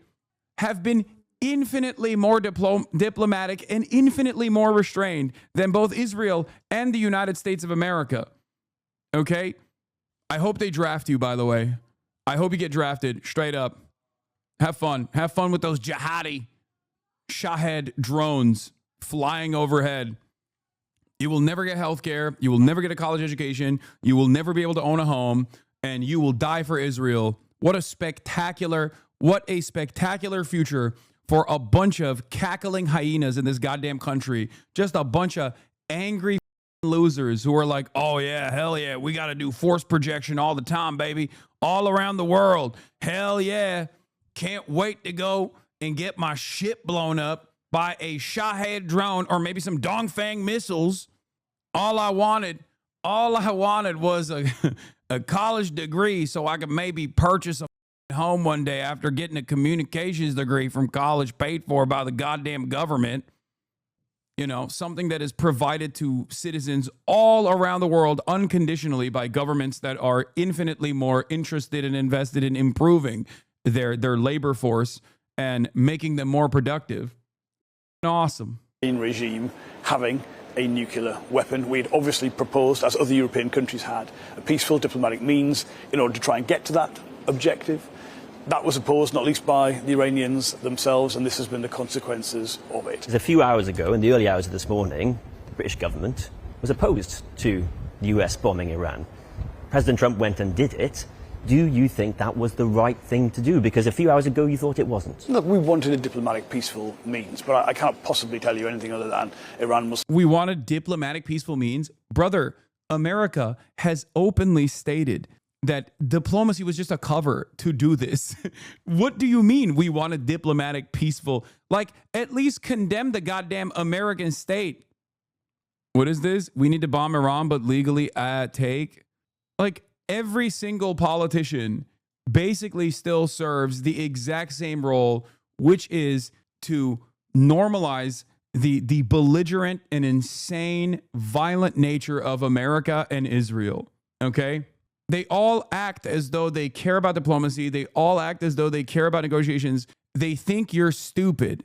have been infinitely more diplomatic and infinitely more restrained than both Israel and the United States of America. Okay? I hope they draft you, by the way. I hope you get drafted, straight up. Have fun. Have fun with those jihadi Shahed drones flying overhead. You will never get health care. You will never get a college education. You will never be able to own a home. And you will die for Israel. What a spectacular future for a bunch of cackling hyenas in this goddamn country. Just a bunch of angry losers who are like, oh yeah, hell yeah, we got to do force projection all the time, baby. All around the world. Hell yeah. Can't wait to go and get my ship blown up by a Shahed drone or maybe some Dongfang missiles. All I wanted was a college degree so I could maybe purchase a home one day after getting a communications degree from college paid for by the goddamn government. You know, something that is provided to citizens all around the world unconditionally by governments that are infinitely more interested and invested in improving their labor force and making them more productive. Awesome. Regime having a nuclear weapon. We'd obviously proposed, as other European countries had, a peaceful diplomatic means in order to try and get to that objective. That was opposed not least by the Iranians themselves, and this has been the consequences of it. A few hours ago, in the early hours of this morning, the British government was opposed to the US bombing Iran. President Trump went and did it. Do you think that was the right thing to do? Because a few hours ago you thought it wasn't. Look, we wanted a diplomatic, peaceful means, but I can't possibly tell you anything other than Iran must... We wanted diplomatic, peaceful means? Brother, America has openly stated that diplomacy was just a cover to do this. What do you mean we wanted diplomatic, peaceful? Like, at least condemn the goddamn American state. What is this? We need to bomb Iran, but legally take... Like... Every single politician basically still serves the exact same role which is to normalize the belligerent and insane, violent nature of America and Israel. Okay? They all act as though they care about diplomacy. They all act as though they care about negotiations. They think you're stupid.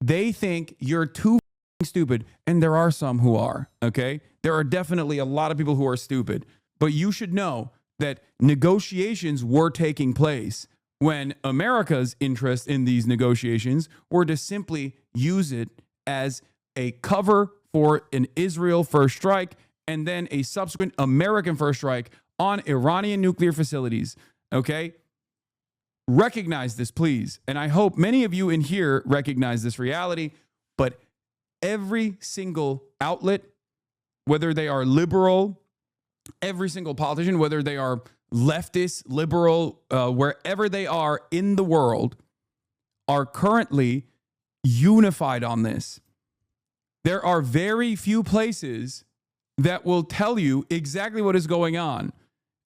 They think you're too stupid. And there are some who are. Okay? There are definitely a lot of people who are stupid. But you should know that negotiations were taking place when America's interest in these negotiations were to simply use it as a cover for an Israel first strike and then a subsequent American first strike on Iranian nuclear facilities. Okay? Recognize this, please. And I hope many of you in here recognize this reality, but every single outlet, whether they are liberal, every single politician, whether they are leftist, liberal, wherever they are in the world, are currently unified on this. There are very few places that will tell you exactly what is going on.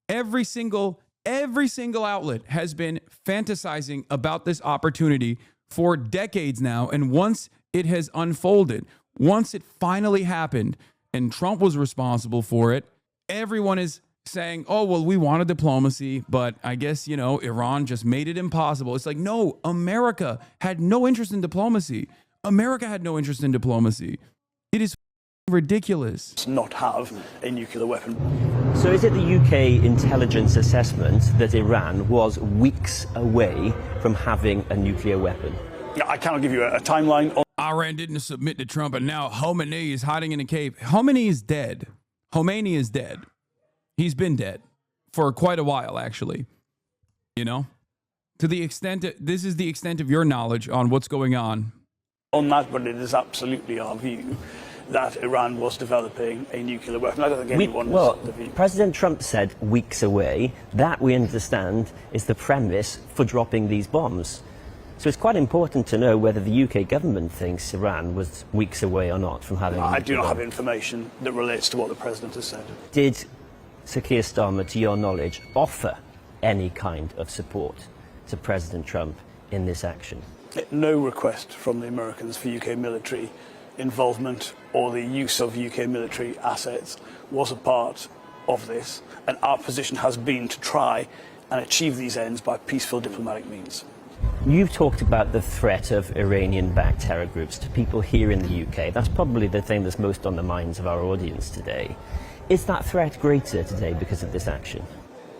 Every single outlet has been fantasizing about this opportunity for decades now. And once it has unfolded, once it finally happened and Trump was responsible for it, everyone is saying, oh, well, we wanted diplomacy, but I guess, Iran just made it impossible. It's like, no, America had no interest in diplomacy. America had no interest in diplomacy. It is ridiculous. Not have a nuclear weapon. So is it the UK intelligence assessment that Iran was weeks away from having a nuclear weapon? I cannot give you a timeline. Iran didn't submit to Trump, and now Khomeini is hiding in a cave. Khomeini is dead. Khomeini is dead. He's been dead for quite a while, actually. To the extent that this is the extent of your knowledge on what's going on. On that, but it is absolutely our view that Iran was developing a nuclear weapon. I don't think anyone has the view. President Trump said weeks away. That, we understand, is the premise for dropping these bombs. So it's quite important to know whether the UK government thinks Iran was weeks away or not from having. I do not have information that relates to what the president has said. Did Sir Keir Starmer, to your knowledge, offer any kind of support to President Trump in this action? No request from the Americans for UK military involvement or the use of UK military assets was a part of this, and our position has been to try and achieve these ends by peaceful diplomatic means. You've talked about the threat of Iranian-backed terror groups to people here in the UK. That's probably the thing that's most on the minds of our audience today. Is that threat greater today because of this action?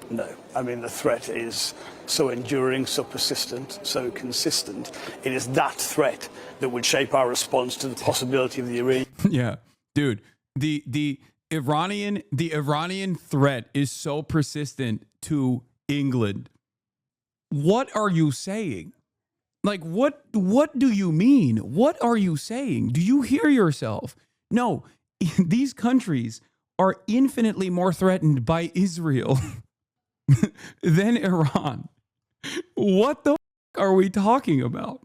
No. I mean, the threat is so enduring, so persistent, so consistent. It is that threat that would shape our response to the possibility of the Iranian. Yeah, dude, the Iranian threat is so persistent to England. What are you saying? Like, what do you mean? What are you saying? Do you hear yourself? No, these countries are infinitely more threatened by Israel than Iran. What the are we talking about?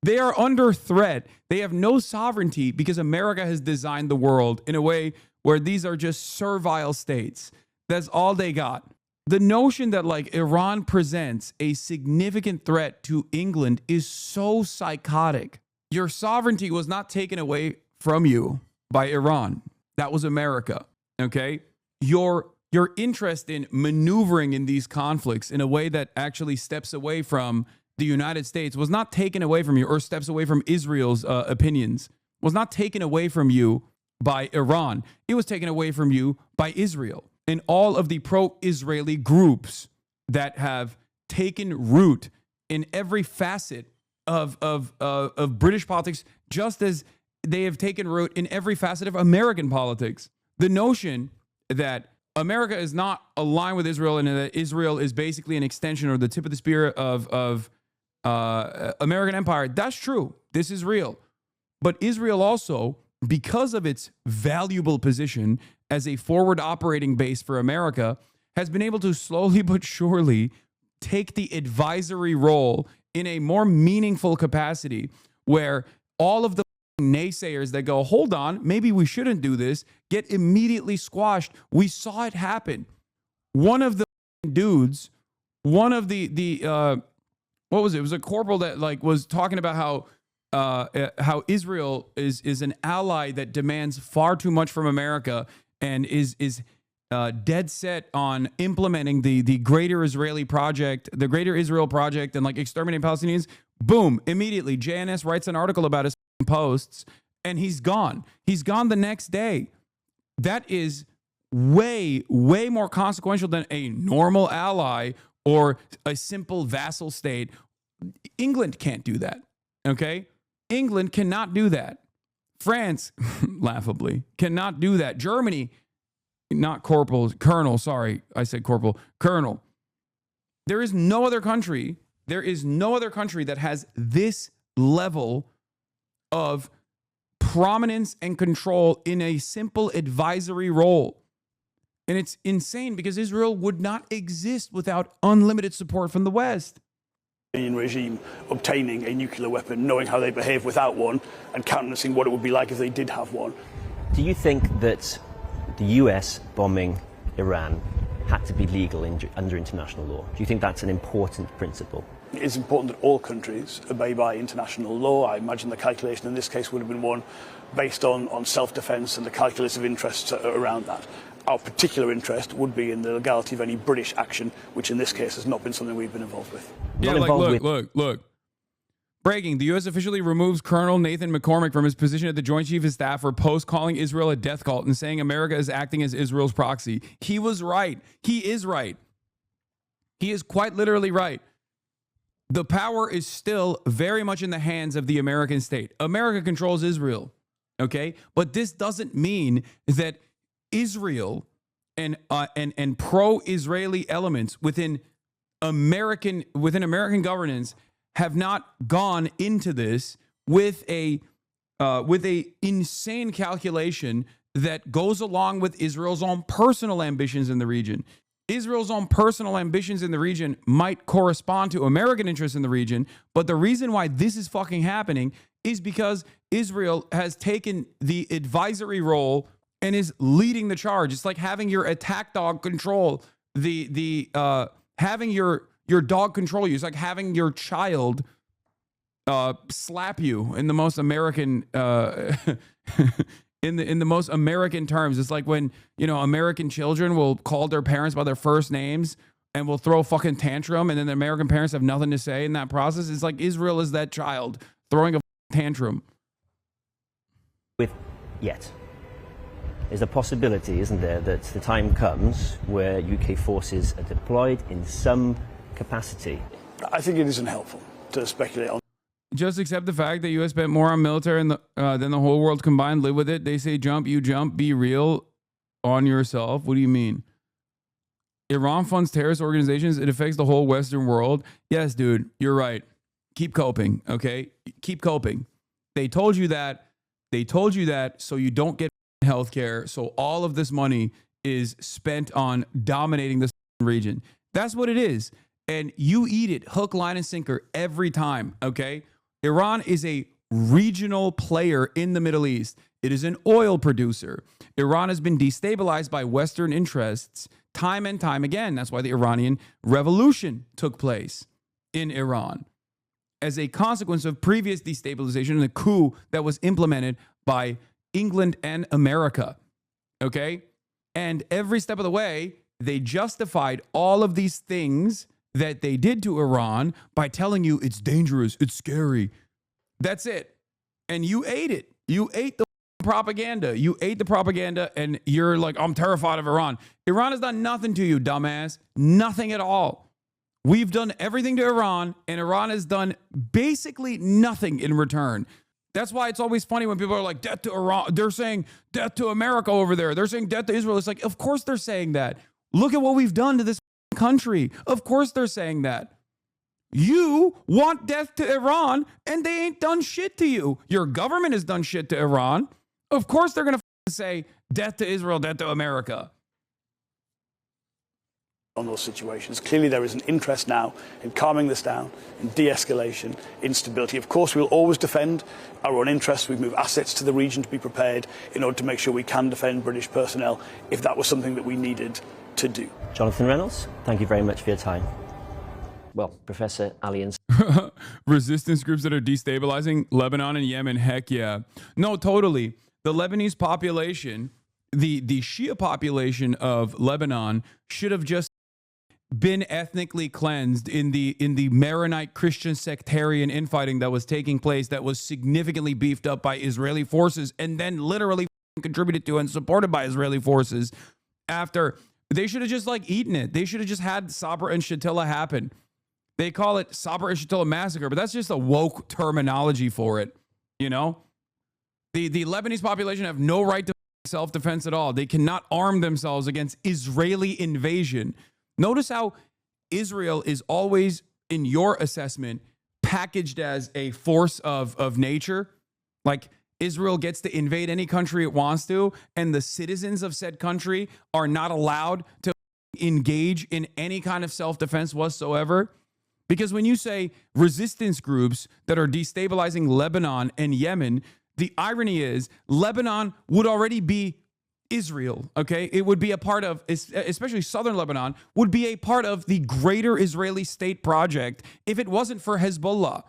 They are under threat. They have no sovereignty because America has designed the world in a way where these are just servile states. That's all they got. The notion that Iran presents a significant threat to England is so psychotic. Your sovereignty was not taken away from you by Iran. That was America. Okay? Your interest in maneuvering in these conflicts in a way that actually steps away from the United States was not taken away from you, or steps away from Israel's opinions, was not taken away from you by Iran. It was taken away from you by Israel and all of the pro-Israeli groups that have taken root in every facet of British politics, just as they have taken root in every facet of American politics. The notion that America is not aligned with Israel and that Israel is basically an extension or the tip of the spear of American empire, that's true. This is real. But Israel also, because of its valuable position as a forward operating base for America, has been able to slowly but surely take the advisory role in a more meaningful capacity, where all of the naysayers that go, hold on, maybe we shouldn't do this, get immediately squashed. We saw it happen. One of the dudes, one of the what was it? It was a corporal that like was talking about how Israel is an ally that demands far too much from America and is dead set on implementing the greater Israeli project, the greater Israel project, and like exterminating Palestinians. Boom! Immediately, JNS writes an article about his posts, and he's gone. He's gone the next day. That is way more consequential than a normal ally or a simple vassal state. England can't do that. Okay, England cannot do that. France, laughably, cannot do that. Germany. Not corporal, colonel, sorry. I said corporal, colonel. There is no other country that has this level of prominence and control in a simple advisory role. And it's insane because Israel would not exist without unlimited support from the West. Regime obtaining a nuclear weapon, knowing how they behave without one, and countenancing what it would be like if they did have one. Do you think that the US bombing Iran had to be legal under international law? Do you think that's an important principle? It's important that all countries obey by international law. I imagine the calculation in this case would have been one based on self-defence and the calculus of interests around that. Our particular interest would be in the legality of any British action, which in this case has not been something we've been involved with. Yeah, like, look. Breaking, the U.S. officially removes Colonel Nathan McCormick from his position at the Joint Chief of Staff for post calling Israel a death cult and saying America is acting as Israel's proxy. He was right. He is right. He is quite literally right. The power is still very much in the hands of the American state. America controls Israel, okay? But this doesn't mean that Israel and pro-Israeli elements within American governance have not gone into this with a insane calculation that goes along with Israel's own personal ambitions in the region. Israel's own personal ambitions in the region might correspond to American interests in the region, but the reason why this is fucking happening is because Israel has taken the advisory role and is leading the charge. It's like having your attack dog control having your dog control you. It's like having your child slap you in the most American in the most American terms. It's like when, you know, American children will call their parents by their first names and will throw a fucking tantrum, and then the American parents have nothing to say in that process. It's like Israel is that child throwing a tantrum. There's a possibility, isn't there, that the time comes where UK forces are deployed in some capacity? I think it isn't helpful to speculate on. Just accept the fact that U.S. spent more on military than the whole world combined. Live with it. They say jump, you jump. Be real on yourself. What do you mean? Iran funds terrorist organizations. It affects the whole Western world. Yes, dude, you're right. Keep coping, okay? Keep coping. They told you that. They told you that so you don't get healthcare. So all of this money is spent on dominating this region. That's what it is. And you eat it hook, line, and sinker every time, okay? Iran is a regional player in the Middle East. It is an oil producer. Iran has been destabilized by Western interests time and time again. That's why the Iranian Revolution took place in Iran as a consequence of previous destabilization and the coup that was implemented by England and America, okay? And every step of the way, they justified all of these things that they did to Iran by telling you it's dangerous, it's scary. That's it. And you ate it. You ate the propaganda. You ate the propaganda and you're like, I'm terrified of Iran. Iran has done nothing to you, dumbass. Nothing at all. We've done everything to Iran and Iran has done basically nothing in return. That's why it's always funny when people are like, death to Iran. They're saying death to America over there. They're saying death to Israel. It's like, of course they're saying that. Look at what we've done to this country. Of course they're saying that. You want death to Iran and they ain't done shit to you. Your government has done shit to Iran. Of course they're going to say death to Israel, death to America. On those situations. Clearly there is an interest now in calming this down, in de-escalation, in stability. Of course, we'll always defend our own interests. We move assets to the region to be prepared in order to make sure we can defend British personnel if that was something that we needed to do. Jonathan Reynolds, thank you very much for your time. well, Professor Alian's Resistance groups that are destabilizing Lebanon and Yemen. Heck yeah. No, totally. The Lebanese population, the Shia population of Lebanon should have just been ethnically cleansed in the Maronite Christian sectarian infighting that was taking place, that was significantly beefed up by Israeli forces and then literally contributed to and supported by Israeli forces. After they should have just like eaten it. They should have just had Sabra and Shatila happen. They call it Sabra and Shatila massacre, but that's just a woke terminology for it. You know, the Lebanese population have no right to self-defense at all. They cannot arm themselves against Israeli invasion. Notice how Israel is always, in your assessment, packaged as a force of nature. Like Israel gets to invade any country it wants to, and the citizens of said country are not allowed to engage in any kind of self-defense whatsoever. Because when you say resistance groups that are destabilizing Lebanon and Yemen, the irony is Lebanon would already be Israel, okay? It would be a part of, especially southern Lebanon, would be a part of the greater Israeli state project if it wasn't for Hezbollah.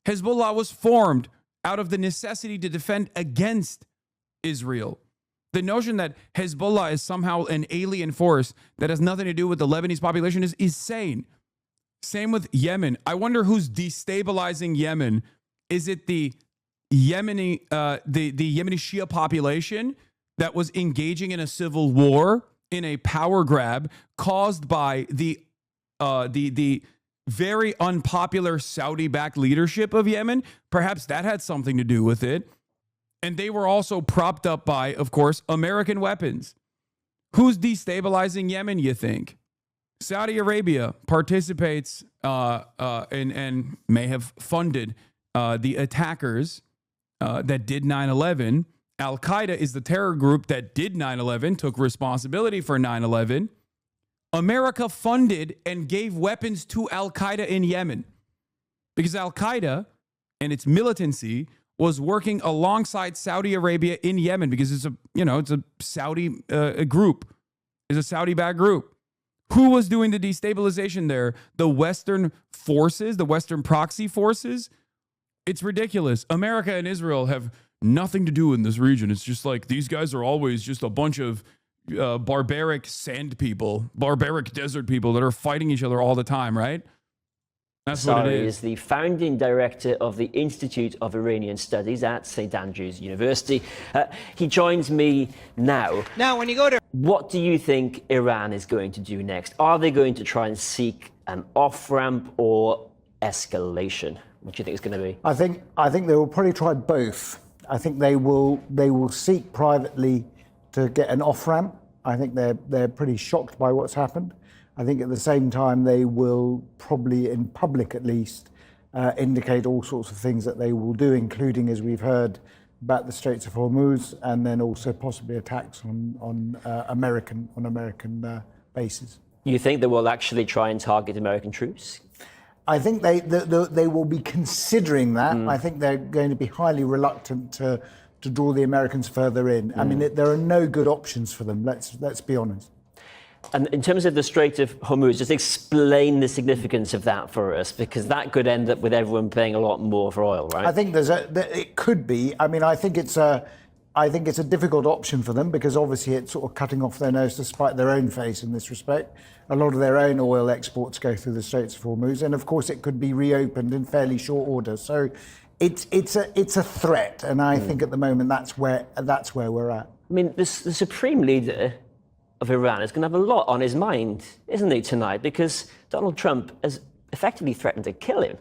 Hezbollah was formed out of the necessity to defend against Israel. The notion that Hezbollah is somehow an alien force that has nothing to do with the Lebanese population is insane. Same with Yemen. I wonder who's destabilizing Yemen. Is it the Yemeni Shia population that was engaging in a civil war, in a power grab caused by the very unpopular Saudi-backed leadership of Yemen? Perhaps that had something to do with it. And they were also propped up by, of course, American weapons. Who's destabilizing Yemen, you think? Saudi Arabia participates and may have funded the attackers that did 9/11. Al-Qaeda is the terror group that did 9/11, took responsibility for 9/11. America funded and gave weapons to Al-Qaeda in Yemen because Al-Qaeda and its militancy was working alongside Saudi Arabia in Yemen because it's a Saudi group. It's a Saudi-backed group. Who was doing the destabilization there? The Western forces, the Western proxy forces? It's ridiculous. America and Israel have nothing to do in this region. It's just like these guys are always just a bunch of barbaric sand people, barbaric desert people that are fighting each other all the time, right? That's what it is. Is the founding director of the Institute of Iranian Studies at St. Andrews University. He joins me now. Now, when you go to... What do you think Iran is going to do next? Are they going to try and seek an off-ramp or escalation? What do you think it's going to be? I think they will probably try both. I think they will seek privately to get an off-ramp. I think they're pretty shocked by what's happened. I think at the same time they will probably, in public at least, indicate all sorts of things that they will do, including, as we've heard, about the Straits of Hormuz, and then also possibly attacks on American bases. You think they will actually try and target American troops? I think they will be considering that. I think they're going to be highly reluctant to draw the Americans further in. I mean, there are no good options for them. Let's be honest. And in terms of the Strait of Hormuz, just explain the significance of that for us, because that could end up with everyone paying a lot more for oil, right? I think it could be. I mean, I think it's a difficult option for them because obviously it's sort of cutting off their nose to spite their own face in this respect. A lot of their own oil exports go through the Straits of Hormuz, and of course it could be reopened in fairly short order. So it's a threat, and I think at the moment that's where we're at. I mean, the supreme leader of Iran is going to have a lot on his mind, isn't he, tonight? Because Donald Trump has effectively threatened to kill him.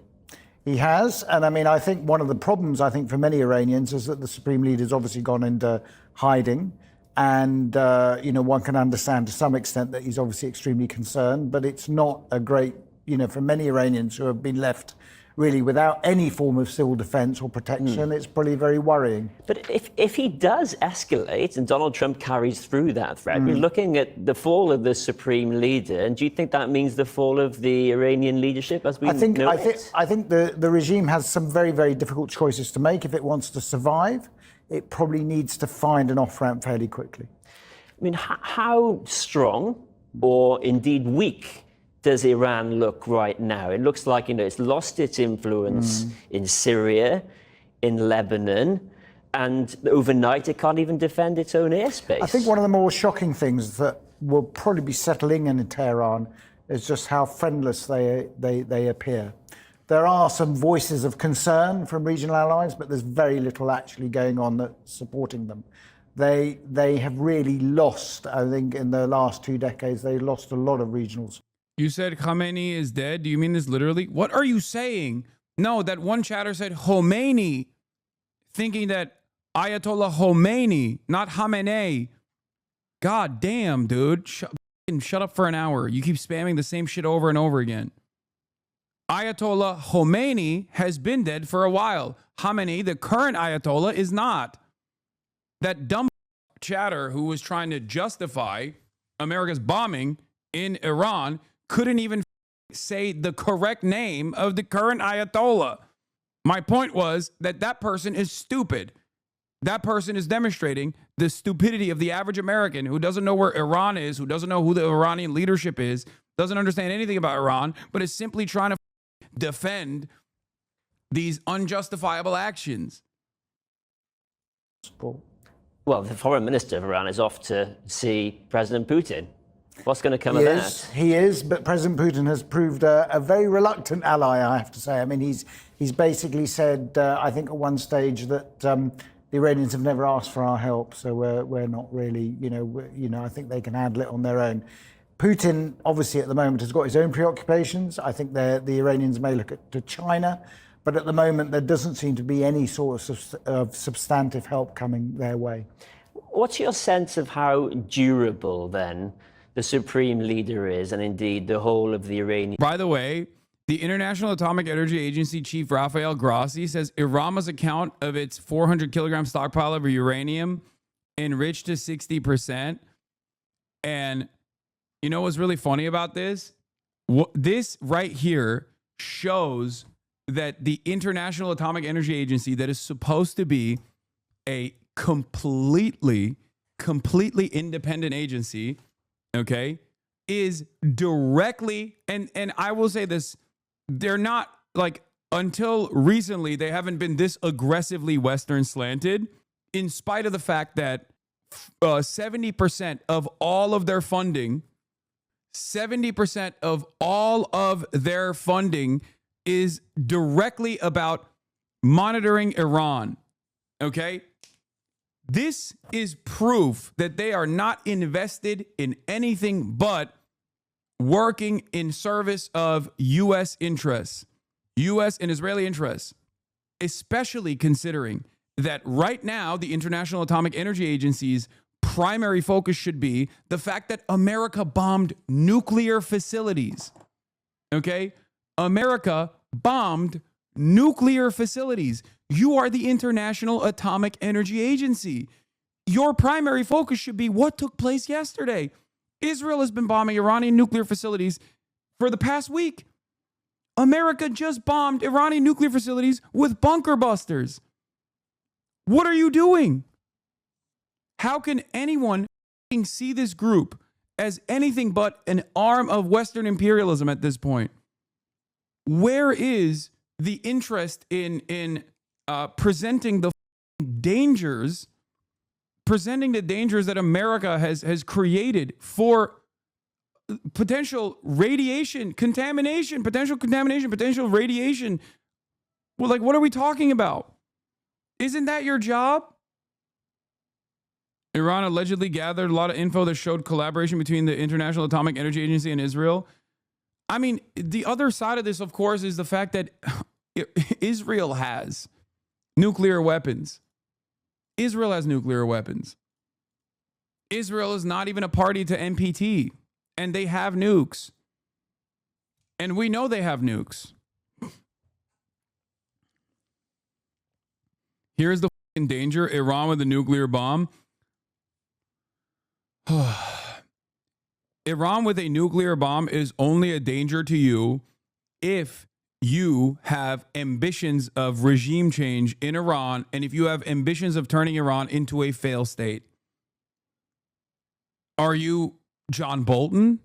He has, and I mean, I think one of the problems, I think, for many Iranians is that the supreme leader's obviously gone into hiding, and one can understand to some extent that he's obviously extremely concerned, but it's not a great, for many Iranians who have been left really without any form of civil defense or protection, it's probably very worrying. But if he does escalate and Donald Trump carries through that threat, we're looking at the fall of the supreme leader. And do you think that means the fall of the Iranian leadership as we know it? I think the regime has some very, very difficult choices to make. If it wants to survive, it probably needs to find an off-ramp fairly quickly. I mean, how strong or indeed weak does Iran look right now? It looks like, it's lost its influence in Syria, in Lebanon, and overnight it can't even defend its own airspace. I think one of the more shocking things that will probably be settling in Tehran is just how friendless they appear. There are some voices of concern from regional allies, but there's very little actually going on that's supporting them. They have really lost, I think, in the last 2 decades, they lost a lot of regionals. You said Khamenei is dead. Do you mean this literally? What are you saying? No, that one chatter said Khomeini, thinking that Ayatollah Khomeini, not Khamenei. God damn, dude. Shut up for an hour. You keep spamming the same shit over and over again. Ayatollah Khomeini has been dead for a while. Khamenei, the current Ayatollah, is not. That dumb chatter who was trying to justify America's bombing in Iran couldn't even say the correct name of the current Ayatollah. My point was that that person is stupid. That person is demonstrating the stupidity of the average American who doesn't know where Iran is, who doesn't know who the Iranian leadership is, doesn't understand anything about Iran, but is simply trying to defend these unjustifiable actions. Well, the foreign minister of Iran is off to see President Putin. What's going to come of that? He is, but President Putin has proved a very reluctant ally, I have to say. I mean, he's basically said, I think at one stage, that the Iranians have never asked for our help, so we're not really, I think they can handle it on their own. Putin, obviously, at the moment, has got his own preoccupations. I think the Iranians may look to China, but at the moment, there doesn't seem to be any sort of substantive help coming their way. What's your sense of how durable, then, the supreme leader is, and indeed the whole of the Iranian... By the way, the International Atomic Energy Agency chief Rafael Grossi says Iran's account of its 400 kilogram stockpile of uranium enriched to 60%. And you know what's really funny about this? This right here shows that the International Atomic Energy Agency, that is supposed to be a completely independent agency, okay, is directly, and I will say this, they're not, like, until recently, they haven't been this aggressively Western slanted, in spite of the fact that 70% of all of their funding, 70% of all of their funding is directly about monitoring Iran, okay? This is proof that they are not invested in anything but working in service of U.S. interests, U.S. and Israeli interests, especially considering that right now the International Atomic Energy Agency's primary focus should be the fact that America bombed nuclear facilities, okay? America bombed nuclear facilities. You are the International Atomic Energy Agency. Your primary focus should be what took place yesterday. Israel has been bombing Iranian nuclear facilities for the past week. America just bombed Iranian nuclear facilities with bunker busters. What are you doing? How can anyone see this group as anything but an arm of Western imperialism at this point? Where is the interest in presenting the dangers that America has created for potential contamination, potential radiation? Well, like, what are we talking about? Isn't that your job? Iran allegedly gathered a lot of info that showed collaboration between the International Atomic Energy Agency and Israel. I mean, the other side of this, of course, is the fact that Israel has nuclear weapons. Israel has nuclear weapons. Israel is not even a party to NPT, and they have nukes. And we know they have nukes. Here's the fucking danger: Iran with a nuclear bomb. Iran with a nuclear bomb is only a danger to you if you have ambitions of regime change in Iran, and if you have ambitions of turning Iran into a failed state. Are you John Bolton?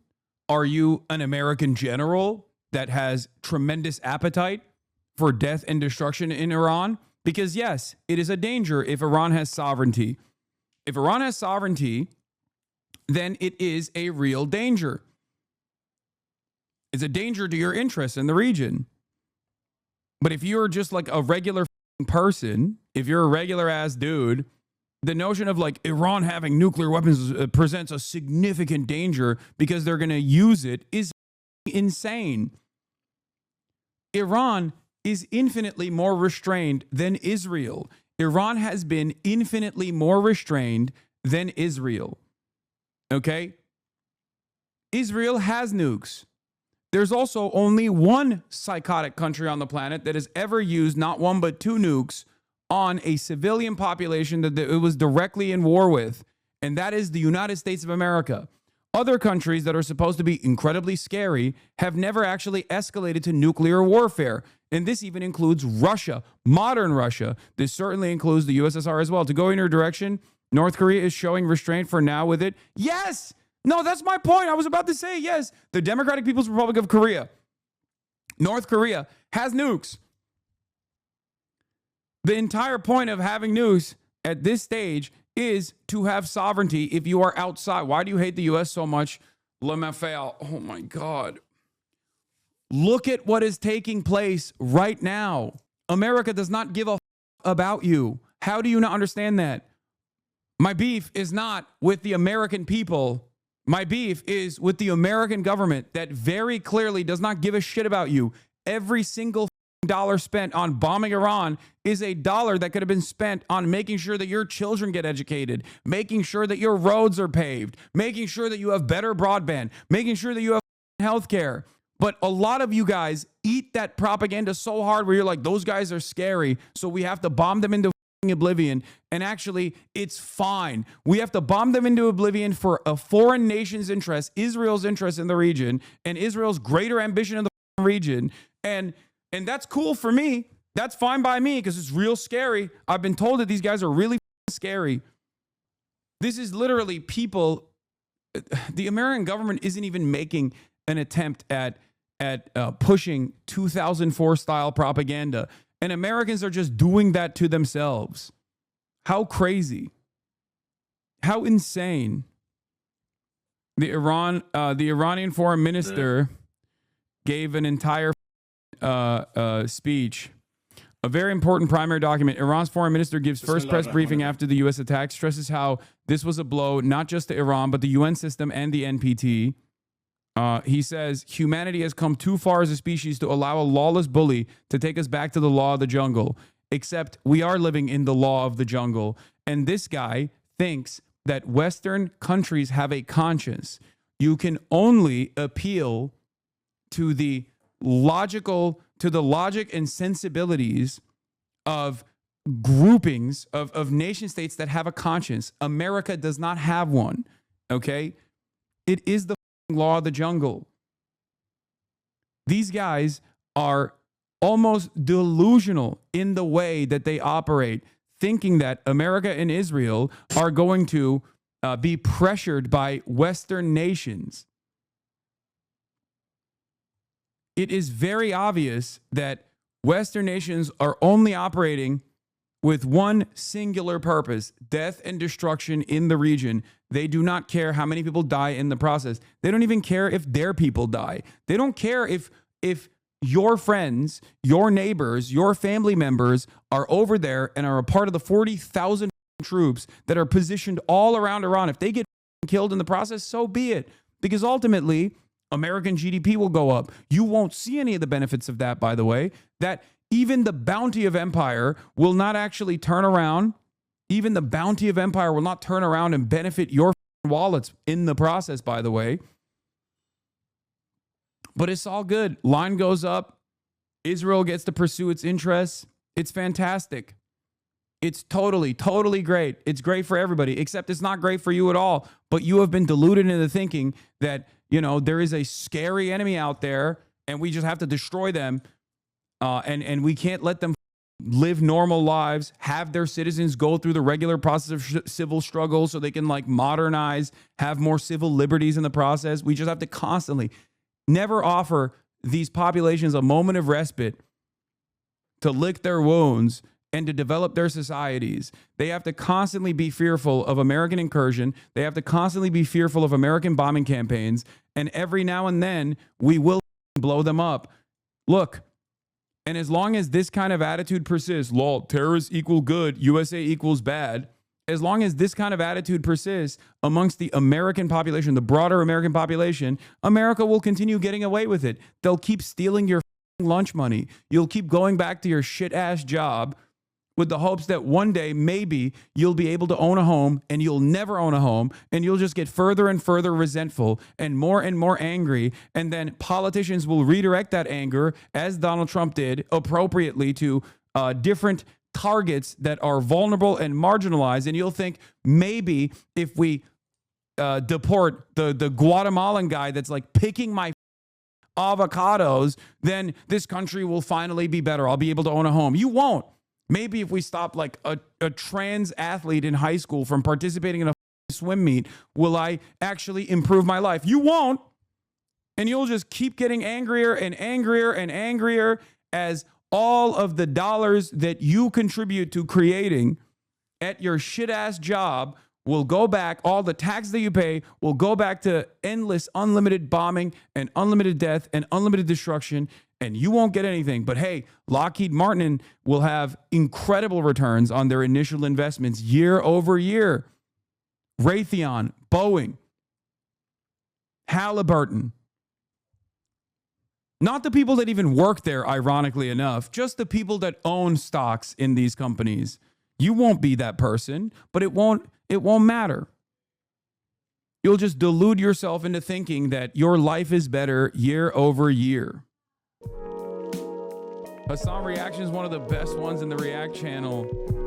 Are you an American general that has tremendous appetite for death and destruction in Iran? Because yes, it is a danger if Iran has sovereignty. If Iran has sovereignty, then it is a real danger. It's a danger to your interests in the region. But if you're just like a regular person, if you're a regular ass dude, the notion of like Iran having nuclear weapons presents a significant danger because they're going to use it is insane. Iran is infinitely more restrained than Israel. Iran has been infinitely more restrained than Israel. Okay? Israel has nukes. There's also only one psychotic country on the planet that has ever used not one but two nukes on a civilian population that it was directly in war with, and that is the United States of America. Other countries that are supposed to be incredibly scary have never actually escalated to nuclear warfare, and this even includes Russia, modern Russia. This certainly includes the USSR as well. To go in your direction, North Korea is showing restraint for now with it. Yes! No, that's my point. I was about to say, yes, the Democratic People's Republic of Korea, North Korea, has nukes. The entire point of having nukes at this stage is to have sovereignty if you are outside. Why do you hate the U.S. so much? Le Mafia. Oh, my God. Look at what is taking place right now. America does not give a about you. How do you not understand that? My beef is not with the American people. My beef is with the American government that very clearly does not give a shit about you. Every single dollar spent on bombing Iran is a dollar that could have been spent on making sure that your children get educated, making sure that your roads are paved, making sure that you have better broadband, making sure that you have health care. But a lot of you guys eat that propaganda so hard where you're like, those guys are scary, so we have to bomb them into oblivion. And actually, it's fine. We have to bomb them into oblivion for a foreign nation's interest, Israel's interest in the region, and Israel's greater ambition in the region. And that's cool for me. That's fine by me because it's real scary. I've been told that these guys are really scary. This is literally people. The American government isn't even making an attempt at pushing 2004 style propaganda. And Americans are just doing that to themselves. How crazy. How insane. The Iranian foreign minister gave an entire speech. A very important primary document. Iran's foreign minister gives first press briefing after the U.S. attack, stresses how this was a blow not just to Iran, but the UN system and the NPT. He says, humanity has come too far as a species to allow a lawless bully to take us back to the law of the jungle, except we are living in the law of the jungle. And this guy thinks that Western countries have a conscience. You can only appeal to the logic and sensibilities of groupings of nation states that have a conscience. America does not have one, okay? It is the law of the jungle. These guys are almost delusional in the way that they operate, thinking that America and Israel are going to be pressured by Western nations. It is very obvious that Western nations are only operating with one singular purpose: death and destruction in the region. They do not care how many people die in the process. They don't even care if their people die. They don't care if your friends, your neighbors, your family members are over there and are a part of the 40,000 troops that are positioned all around Iran. If they get killed in the process, so be it. Because ultimately, American GDP will go up. You won't see any of the benefits of that, by the way. That even the bounty of empire will not actually turn around. Even the bounty of empire will not turn around and benefit your wallets in the process, by the way. But it's all good. Line goes up. Israel gets to pursue its interests. It's fantastic. It's totally, totally great. It's great for everybody, except it's not great for you at all. But you have been deluded into thinking that, you know, there is a scary enemy out there and we just have to destroy them. And we can't let them live normal lives, have their citizens go through the regular process of civil struggle so they can like modernize, have more civil liberties in the process. We just have to constantly never offer these populations a moment of respite to lick their wounds and to develop their societies. They have to constantly be fearful of American incursion. They have to constantly be fearful of American bombing campaigns. And every now and then we will blow them up. Look, and as long as this kind of attitude persists, lol, terrorists equal good, USA equals bad. As long as this kind of attitude persists amongst the American population, the broader American population, America will continue getting away with it. They'll keep stealing your lunch money. You'll keep going back to your shit-ass job with the hopes that one day maybe you'll be able to own a home, and you'll never own a home, and you'll just get further and further resentful and more angry, and then politicians will redirect that anger, as Donald Trump did, appropriately to different targets that are vulnerable and marginalized, and you'll think maybe if we deport the Guatemalan guy that's like picking my avocados, then this country will finally be better. I'll be able to own a home. You won't. Maybe if we stop like a trans athlete in high school from participating in a swim meet, will I actually improve my life? You won't. And you'll just keep getting angrier and angrier and angrier as all of the dollars that you contribute to creating at your shit-ass job will go back, all the tax that you pay will go back to endless, unlimited bombing and unlimited death and unlimited destruction, and you won't get anything. But hey, Lockheed Martin will have incredible returns on their initial investments year over year. Raytheon, Boeing, Halliburton. Not the people that even work there, ironically enough, just the people that own stocks in these companies. You won't be that person, but it won't matter. You'll just delude yourself into thinking that your life is better year over year. Hasan Reactions, one of the best ones in the React channel.